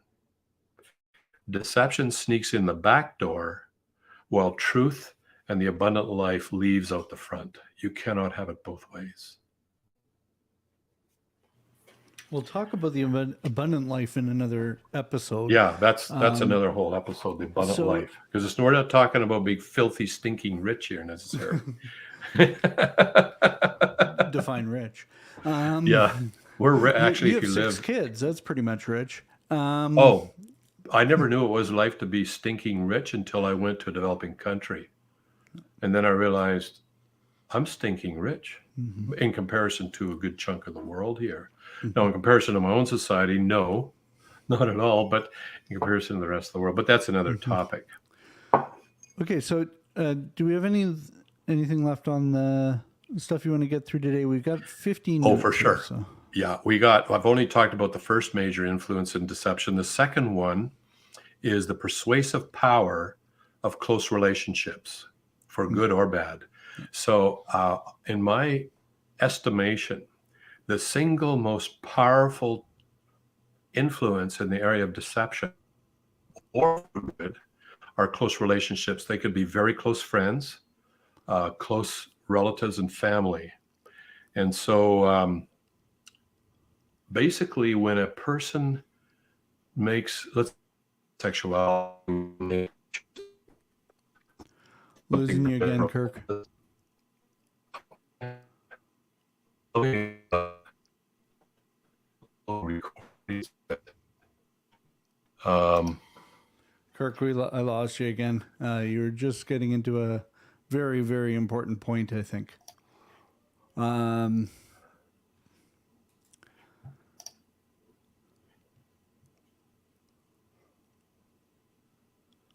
Speaker 2: Deception sneaks in the back door, while truth and the abundant life leaves out the front. You cannot have it both ways.
Speaker 1: We'll talk about the abundant life in another episode.
Speaker 2: Yeah, that's another whole episode, the abundant life. Because we're not talking about being filthy, stinking rich here necessarily.
Speaker 1: Define rich.
Speaker 2: Yeah, we're actually,
Speaker 1: you
Speaker 2: if
Speaker 1: have
Speaker 2: you
Speaker 1: six
Speaker 2: live
Speaker 1: kids, that's pretty much rich.
Speaker 2: I never knew it was life to be stinking rich until I went to a developing country. And then I realized I'm stinking rich in comparison to a good chunk of the world here. Now, in comparison to my own society, no, not at all, but in comparison to the rest of the world. But that's another topic.
Speaker 1: Okay, so do we have anything left on the stuff you want to get through today? We've got 15 minutes.
Speaker 2: Oh, for sure.
Speaker 1: Here, so.
Speaker 2: Yeah, I've only talked about the first major influence in deception. The second one is the persuasive power of close relationships, for good or bad. So, in my estimation, the single most powerful influence in the area of deception or for good are close relationships. They could be very close friends, close relatives, and family. And so, basically, when a person makes, let's sexuality,
Speaker 1: Losing you again, Kirk. Kirk, I lost you again. You were just getting into a very, very important point, I think.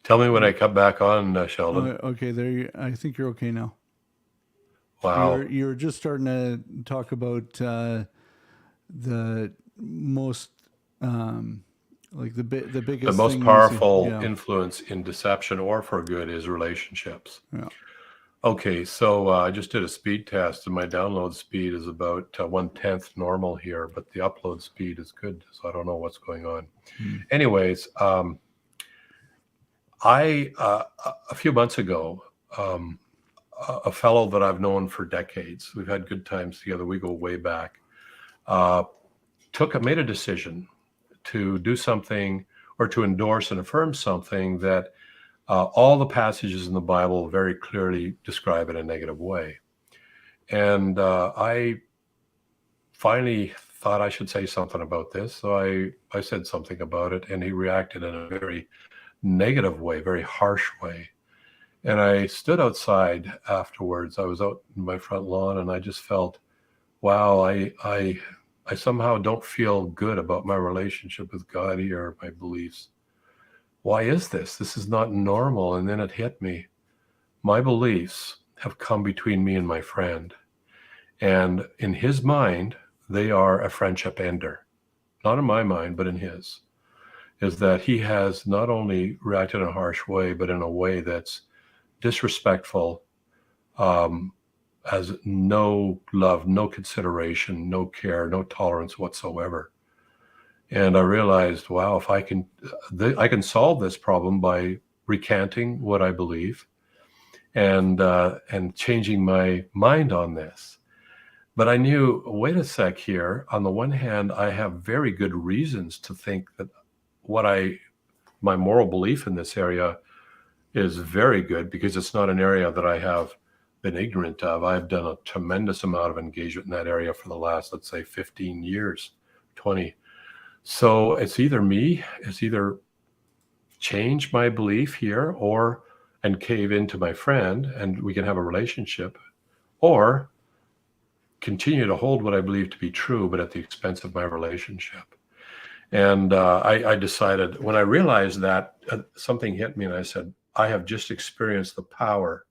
Speaker 2: Tell me when I come back on, Sheldon.
Speaker 1: Okay, there. I think you're okay now.
Speaker 2: Wow.
Speaker 1: You were just starting to talk about the most like the biggest,
Speaker 2: The most
Speaker 1: thing
Speaker 2: powerful
Speaker 1: yeah.
Speaker 2: influence in deception or for good is relationships.
Speaker 1: Yeah.
Speaker 2: Okay, so I just did a speed test, and my download speed is about 1/10 normal here, but the upload speed is good, so I don't know what's going on. Anyways, a few months ago, a fellow that I've known for decades, we've had good times together, we go way back, made a decision to do something or to endorse and affirm something that all the passages in the Bible very clearly describe in a negative way. And I finally thought I should say something about this. So I said something about it, and he reacted in a very negative way, very harsh way. And I stood outside afterwards. I was out in my front lawn, and I just felt, wow, I somehow don't feel good about my relationship with God here, my beliefs. Why is this? This is not normal. And then it hit me. My beliefs have come between me and my friend. And in his mind, they are a friendship ender. Not in my mind, but in his. Is that he has not only reacted in a harsh way, but in a way that's disrespectful, has no love, no consideration, no care, no tolerance whatsoever. And I realized, wow, if I can solve this problem by recanting what I believe and changing my mind on this. But I knew, wait a sec here. On the one hand, I have very good reasons to think that my moral belief in this area is very good, because it's not an area that I have been ignorant of. I've done a tremendous amount of engagement in that area for the last, let's say, 15 years, 20. So it's either change my belief here and cave into my friend and we can have a relationship, or continue to hold what I believe to be true, but at the expense of my relationship. And I decided, when I realized that, something hit me, and I said, I have just experienced the power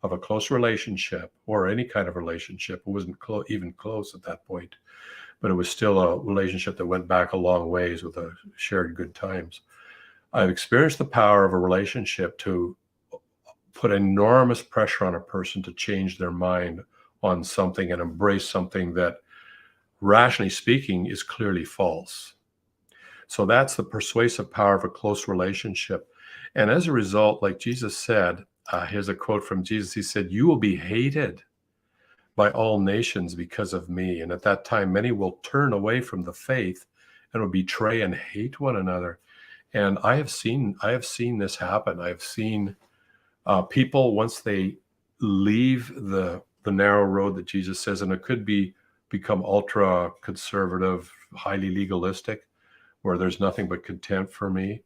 Speaker 2: of a close relationship, or any kind of relationship. It wasn't even close at that point, but it was still a relationship that went back a long ways with a shared good times. I've experienced the power of a relationship to put enormous pressure on a person to change their mind on something and embrace something that, rationally speaking, is clearly false. So that's the persuasive power of a close relationship. And as a result, like Jesus said, here's a quote from Jesus. He said, "You will be hated by all nations because of me. And at that time, many will turn away from the faith and will betray and hate one another." And I have seen this happen. I've seen people, once they leave the narrow road that Jesus says, and it could become ultra conservative, highly legalistic, where there's nothing but contempt for me.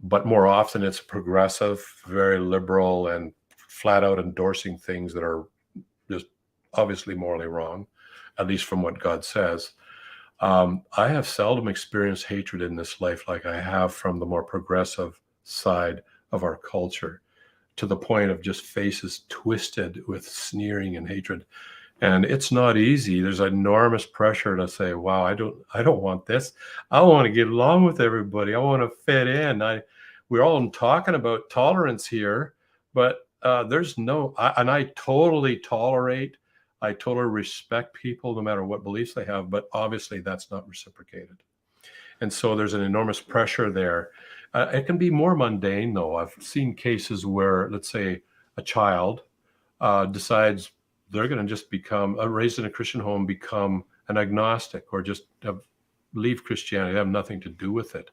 Speaker 2: But more often it's progressive, very liberal, and flat out endorsing things that are just obviously morally wrong, at least from what God says. I have seldom experienced hatred in this life like I have from the more progressive side of our culture, to the point of just faces twisted with sneering and hatred. And it's not easy. There's enormous pressure to say, wow, I don't want this. I want to get along with everybody. I want to fit in. we're all talking about tolerance here, but there's no, and I totally tolerate, I totally respect people no matter what beliefs they have, but obviously that's not reciprocated. And so there's an enormous pressure there. It can be more mundane, though. I've seen cases where, let's say, a child decides they're going to just become, raised in a Christian home, become an agnostic, or just leave Christianity, have nothing to do with it.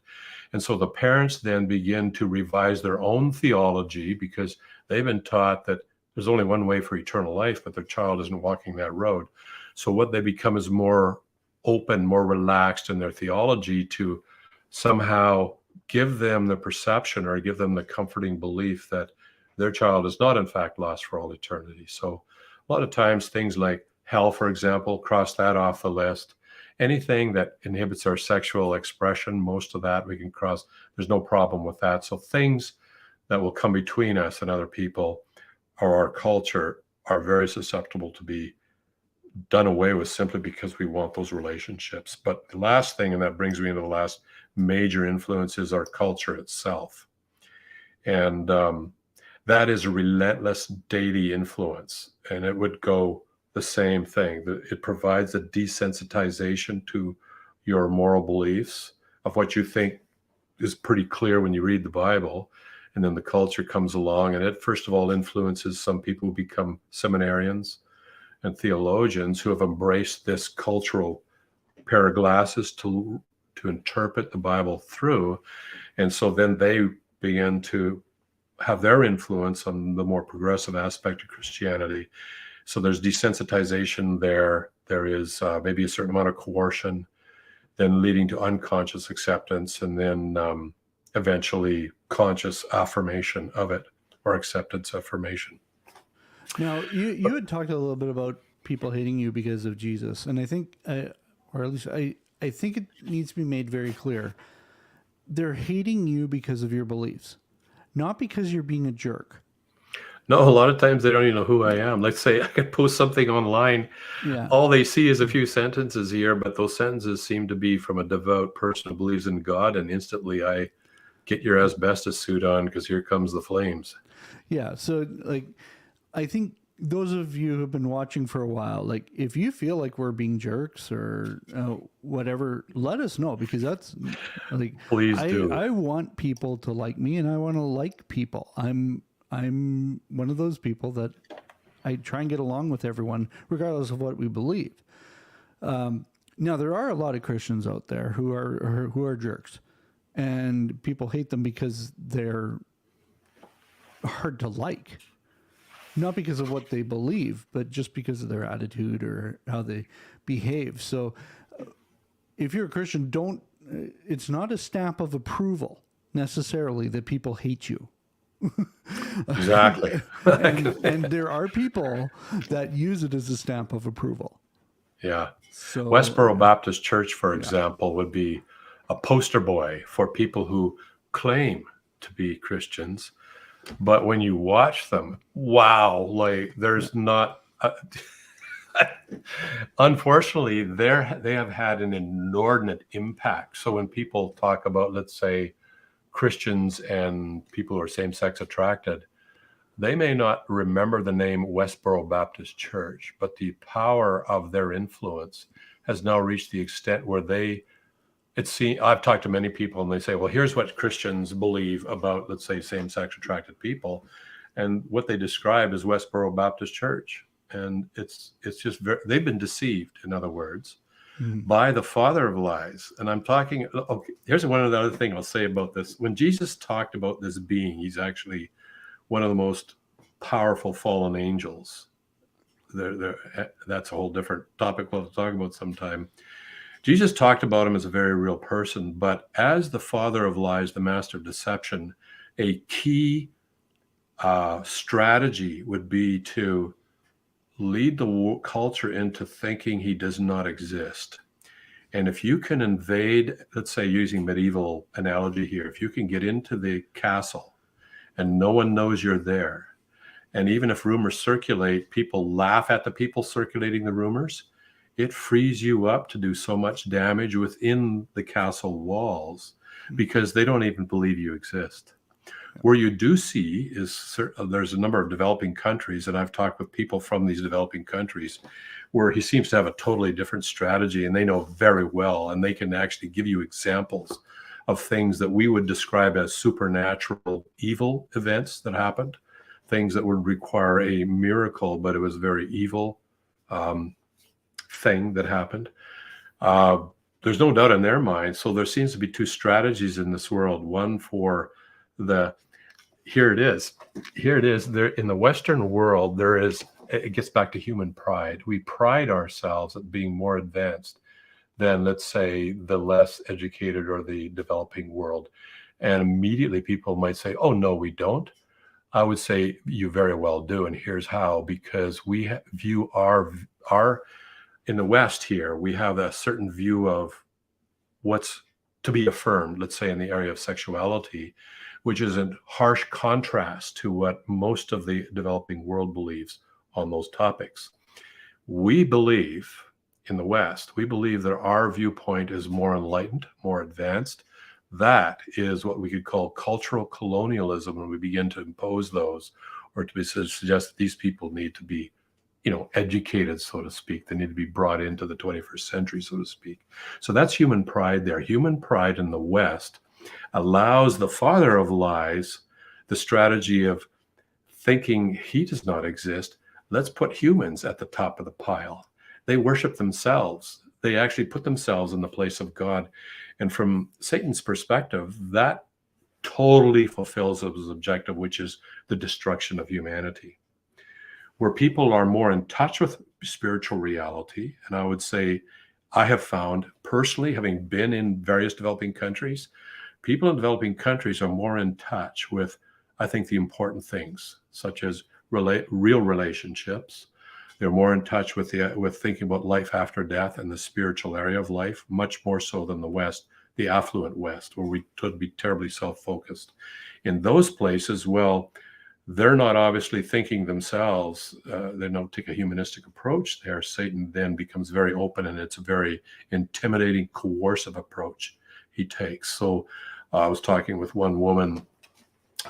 Speaker 2: And so the parents then begin to revise their own theology because they've been taught that there's only one way for eternal life, but their child isn't walking that road. So what they become is more open, more relaxed in their theology to somehow give them the perception or give them the comforting belief that their child is not in fact lost for all eternity. So a lot of times things like hell, for example, cross that off the list. Anything that inhibits our sexual expression, most of that we can cross. There's no problem with that. So things that will come between us and other people or our culture are very susceptible to be done away with simply because we want those relationships. But the last thing, and that brings me into the last major influence, is our culture itself. And that is a relentless daily influence. And it would go the same thing. It provides a desensitization to your moral beliefs of what you think is pretty clear when you read the Bible. And then the culture comes along, and it first of all influences some people who become seminarians and theologians who have embraced this cultural pair of glasses to interpret the Bible through. And so then they begin to have their influence on the more progressive aspect of Christianity. So there's desensitization there. There is maybe a certain amount of coercion, then leading to unconscious acceptance, and then eventually conscious affirmation of it, or acceptance affirmation.
Speaker 1: Now, you had talked a little bit about people hating you because of Jesus, and I think, or at least I think it needs to be made very clear, they're hating you because of your beliefs, not because you're being a jerk.
Speaker 2: No, a lot of times they don't even know who I am. Let's say I could post something online.
Speaker 1: Yeah.
Speaker 2: All they see is a few sentences here, but those sentences seem to be from a devout person who believes in God, and instantly I get your asbestos suit on because here comes the flames.
Speaker 1: Yeah. So, like, I think those of you who've been watching for a while, like, if you feel like we're being jerks or whatever, let us know, because that's like,
Speaker 2: Please do.
Speaker 1: I want people to like me, and I want to like people. I'm one of those people that I try and get along with everyone, regardless of what we believe. Now, there are a lot of Christians out there who are jerks, and people hate them because they're hard to like. Not because of what they believe, but just because of their attitude or how they behave. So if you're a Christian, it's not a stamp of approval necessarily that people hate you.
Speaker 2: Exactly.
Speaker 1: and there are people that use it as a stamp of approval.
Speaker 2: Yeah.
Speaker 1: So
Speaker 2: Westboro Baptist Church, for example, would be a poster boy for people who claim to be Christians. But when you watch them, wow, like there's not, unfortunately, they have had an inordinate impact. So when people talk about, let's say, Christians and people who are same-sex attracted, they may not remember the name Westboro Baptist Church, but the power of their influence has now reached the extent where I've talked to many people, and they say, well, here's what Christians believe about, let's say, same-sex attracted people. And what they describe is Westboro Baptist Church. And it's just they've been deceived, in other words, by the father of lies. And I'm talking, okay, here's one other thing I'll say about this. When Jesus talked about this being, he's actually one of the most powerful fallen angels. That's a whole different topic we'll talk about sometime. Jesus talked about him as a very real person, but as the father of lies, the master of deception, a key strategy would be to lead the culture into thinking he does not exist. And if you can invade, let's say, using medieval analogy here, if you can get into the castle and no one knows you're there, and even if rumors circulate, people laugh at the people circulating the rumors, it frees you up to do so much damage within the castle walls because they don't even believe you exist. Where you do see is there's a number of developing countries, and I've talked with people from these developing countries where he seems to have a totally different strategy, and they know very well, and they can actually give you examples of things that we would describe as supernatural evil events that happened, things that would require a miracle, but it was very evil thing that happened. There's no doubt in their mind. So there seems to be two strategies in this world. One for here it is. There in the Western world, it gets back to human pride. We pride ourselves at being more advanced than, let's say, the less educated or the developing world. And immediately people might say, oh, no, we don't. I would say you very well do. And here's how, because we view our in the West here, we have a certain view of what's to be affirmed, let's say in the area of sexuality, which is in harsh contrast to what most of the developing world believes on those topics. We believe in the West, we believe that our viewpoint is more enlightened, more advanced. That is what we could call cultural colonialism when we begin to impose those, or to suggest that these people need to be educated, so to speak. They need to be brought into the 21st century, so to speak. So that's human pride there. Human pride in the West allows the father of lies the strategy of thinking he does not exist. Let's put humans at the top of the pile. They worship themselves. They actually put themselves in the place of God. And from Satan's perspective, that totally fulfills his objective, which is the destruction of humanity. Where people are more in touch with spiritual reality, and I would say I have found personally, having been in various developing countries, people in developing countries are more in touch with, I think, the important things, such as real relationships. They're more in touch with thinking about life after death and the spiritual area of life, much more so than the West, the affluent West, where we could be terribly self-focused. In those places, well, they're not obviously thinking themselves. They don't take a humanistic approach there. Satan then becomes very open, and it's a very intimidating, coercive approach he takes. So I was talking with one woman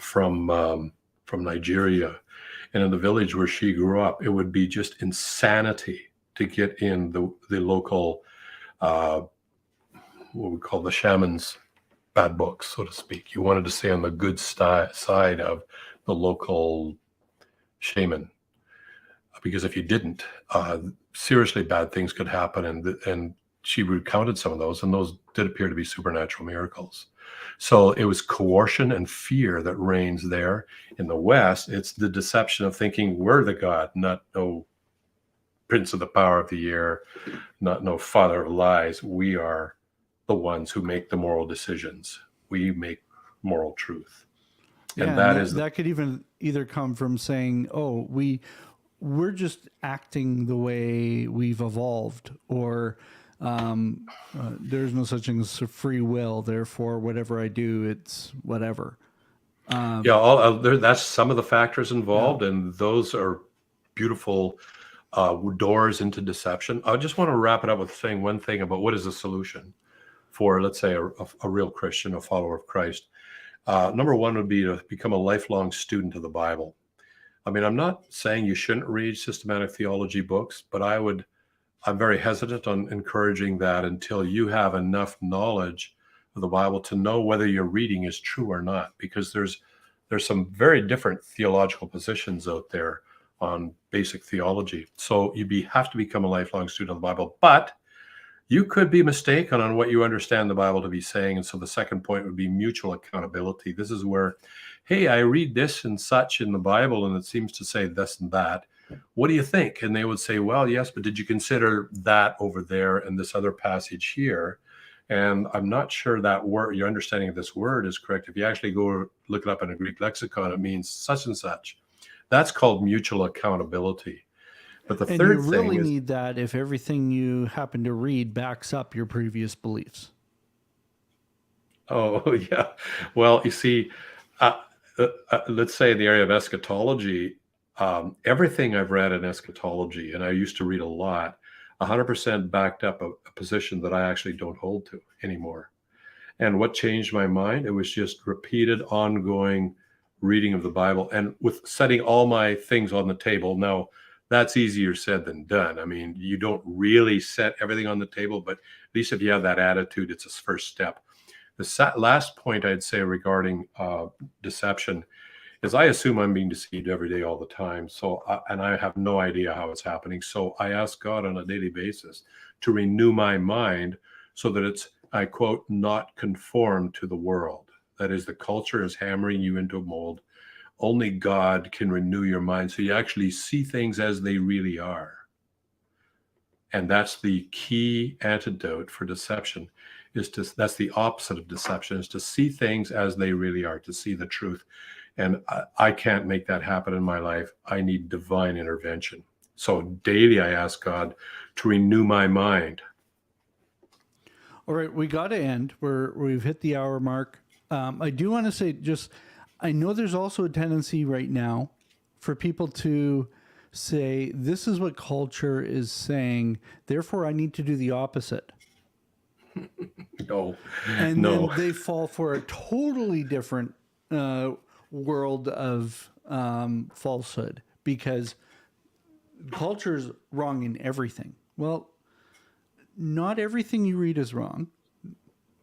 Speaker 2: from Nigeria, and in the village where she grew up, it would be just insanity to get in the local, what we call the shaman's bad books, so to speak. You wanted to stay on the good side of the local shaman, because if you didn't, seriously bad things could happen. And she recounted some of those, and those did appear to be supernatural miracles. So it was coercion and fear that reigns there. In the West, it's the deception of thinking we're the God, not no prince of the power of the air, not no father of lies. We are the ones who make the moral decisions. We make moral truth.
Speaker 1: Yeah,
Speaker 2: and
Speaker 1: that could even either come from saying, oh, we're just acting the way we've evolved, or there's no such thing as free will, therefore whatever I do, it's whatever.
Speaker 2: That's some of the factors involved, and those are beautiful doors into deception. I just want to wrap it up with saying one thing about what is the solution for, let's say, a real Christian, a follower of Christ. Number one would be to become a lifelong student of the Bible. I mean, I'm not saying you shouldn't read systematic theology books, but I'm very hesitant on encouraging that until you have enough knowledge of the Bible to know whether your reading is true or not, because there's some very different theological positions out there on basic theology. So have to become a lifelong student of the Bible, but you could be mistaken on what you understand the Bible to be saying. And so the second point would be mutual accountability. This is where, hey, I read this and such in the Bible, and it seems to say this and that. What do you think? And they would say, well, yes, but did you consider that over there and this other passage here? And I'm not sure that word, your understanding of this word is correct. If you actually go look it up in a Greek lexicon, it means such and such. That's called mutual accountability. But the third thing is,
Speaker 1: you really need that if everything you happen to read backs up your previous beliefs.
Speaker 2: Oh, yeah. Well, you see, let's say in the area of eschatology, everything I've read in eschatology, and I used to read a lot, 100% backed up a position that I actually don't hold to anymore. And what changed my mind? It was just repeated, ongoing reading of the Bible, and with setting all my things on the table. Now, that's easier said than done. I mean, you don't really set everything on the table, but at least if you have that attitude, it's a first step. The last point I'd say regarding deception is I assume I'm being deceived every day, all the time. So, and I have no idea how it's happening. So I ask God on a daily basis to renew my mind so that it's, I quote, not conformed to the world. That is, the culture is hammering you into a mold. Only God can renew your mind so you actually see things as they really are. And that's the key antidote for deception. That's the opposite of deception, is to see things as they really are, to see the truth. And I can't make that happen in my life. I need divine intervention. So daily I ask God to renew my mind.
Speaker 1: All right, we got to end. We've hit the hour mark. I do want to say, I know there's also a tendency right now for people to say, this is what culture is saying, therefore I need to do the opposite.
Speaker 2: No,
Speaker 1: And
Speaker 2: no.
Speaker 1: then they fall for a totally different world of falsehood, because culture's wrong in everything. Well, not everything you read is wrong.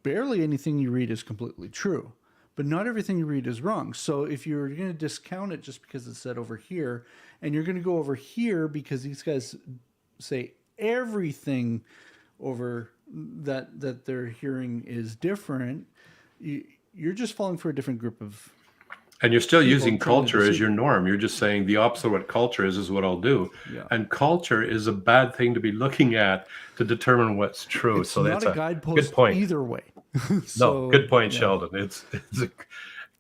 Speaker 1: Barely anything you read is completely true, but not everything you read is wrong. So if you're going to discount it just because it's said over here, and you're going to go over here because these guys say everything over that they're hearing is different, you're just falling for a different group of.
Speaker 2: And you're still using
Speaker 1: trying to
Speaker 2: culture as
Speaker 1: deceive.
Speaker 2: your norm. You're just saying the opposite of what culture is what I'll do.
Speaker 1: Yeah.
Speaker 2: And culture is a bad thing to be looking at to determine what's true.
Speaker 1: It's
Speaker 2: so
Speaker 1: not
Speaker 2: that's
Speaker 1: a
Speaker 2: good
Speaker 1: guidepost
Speaker 2: point.
Speaker 1: either way.
Speaker 2: No, good point, Sheldon.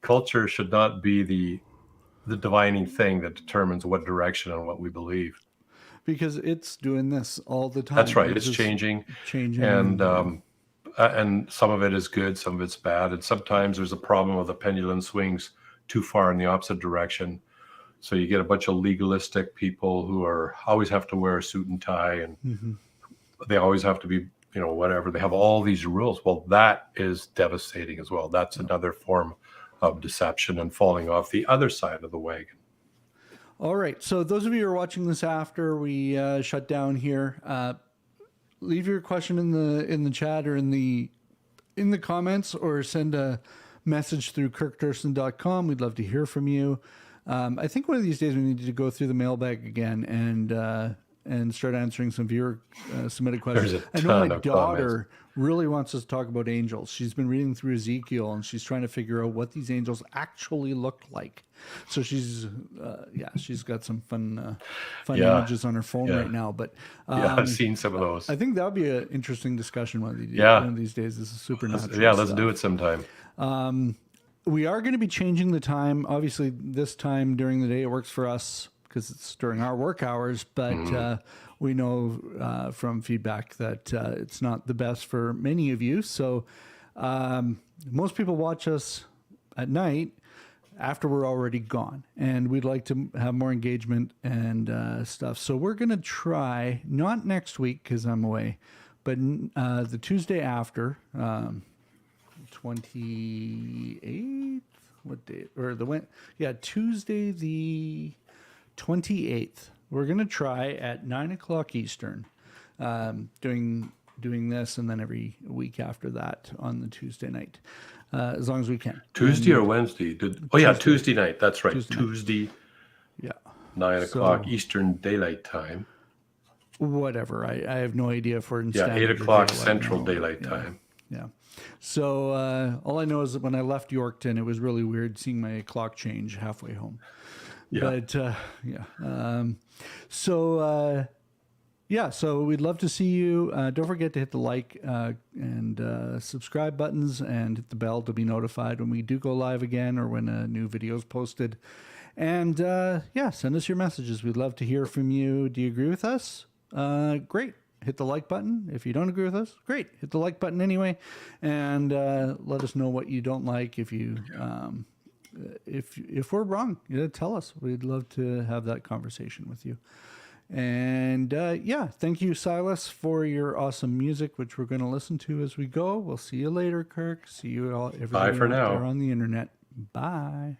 Speaker 2: Culture should not be the divining thing that determines what direction and what we believe.
Speaker 1: Because it's doing this all the time.
Speaker 2: That's right. It's changing. And some of it is good, some of it's bad. And sometimes there's a problem with the pendulum swings too far in the opposite direction. So you get a bunch of legalistic people who always have to wear a suit and tie, and they always have to be, whatever. They have all these rules. Well, that is devastating as well. That's another form of deception and falling off the other side of the wagon.
Speaker 1: All right. So those of you who are watching this after we shut down here, leave your question in the chat or in the comments, or send a message through kirkderson.com. We'd love to hear from you. I think one of these days we need to go through the mailbag again and start answering some viewer submitted questions. I know my daughter really wants us to talk about angels. She's been reading through Ezekiel, and she's trying to figure out what these angels actually look like. So she's got some fun images on her phone right now. But
Speaker 2: I've seen some of those.
Speaker 1: I think that would be an interesting discussion one of these days. This is supernatural.
Speaker 2: Yeah, let's do it sometime.
Speaker 1: We are going to be changing the time. Obviously, this time during the day it works for us because it's during our work hours, but we know from feedback that it's not the best for many of you. So most people watch us at night after we're already gone, and we'd like to have more engagement and stuff. So we're going to try, not next week because I'm away, but the Tuesday after, 28th, what day, or Tuesday the 28th. We're going to try at 9:00 Eastern, doing this, and then every week after that on the Tuesday night, as long as we can.
Speaker 2: Tuesday or Wednesday? Tuesday night. That's right. Tuesday.
Speaker 1: Yeah.
Speaker 2: 9:00 Eastern Daylight Time.
Speaker 1: Whatever. I have no idea if we're in
Speaker 2: 8:00 Central Daylight Time.
Speaker 1: Yeah. So all I know is that when I left Yorkton, it was really weird seeing my clock change halfway home.
Speaker 2: Yeah.
Speaker 1: But so we'd love to see you. Don't forget to hit the like and subscribe buttons, and hit the bell to be notified when we do go live again or when a new video is posted. And send us your messages. We'd love to hear from you. Do you agree with us? Great. Hit the like button. If you don't agree with us, great. Hit the like button anyway, and let us know what you don't like. If you if we're wrong, tell us. We'd love to have that conversation with you. And yeah, thank you, Silas, for your awesome music, which we're going to listen to as we go. We'll see you later, Kirk. See you all, everybody
Speaker 2: for
Speaker 1: out
Speaker 2: now.
Speaker 1: there on the internet. Bye.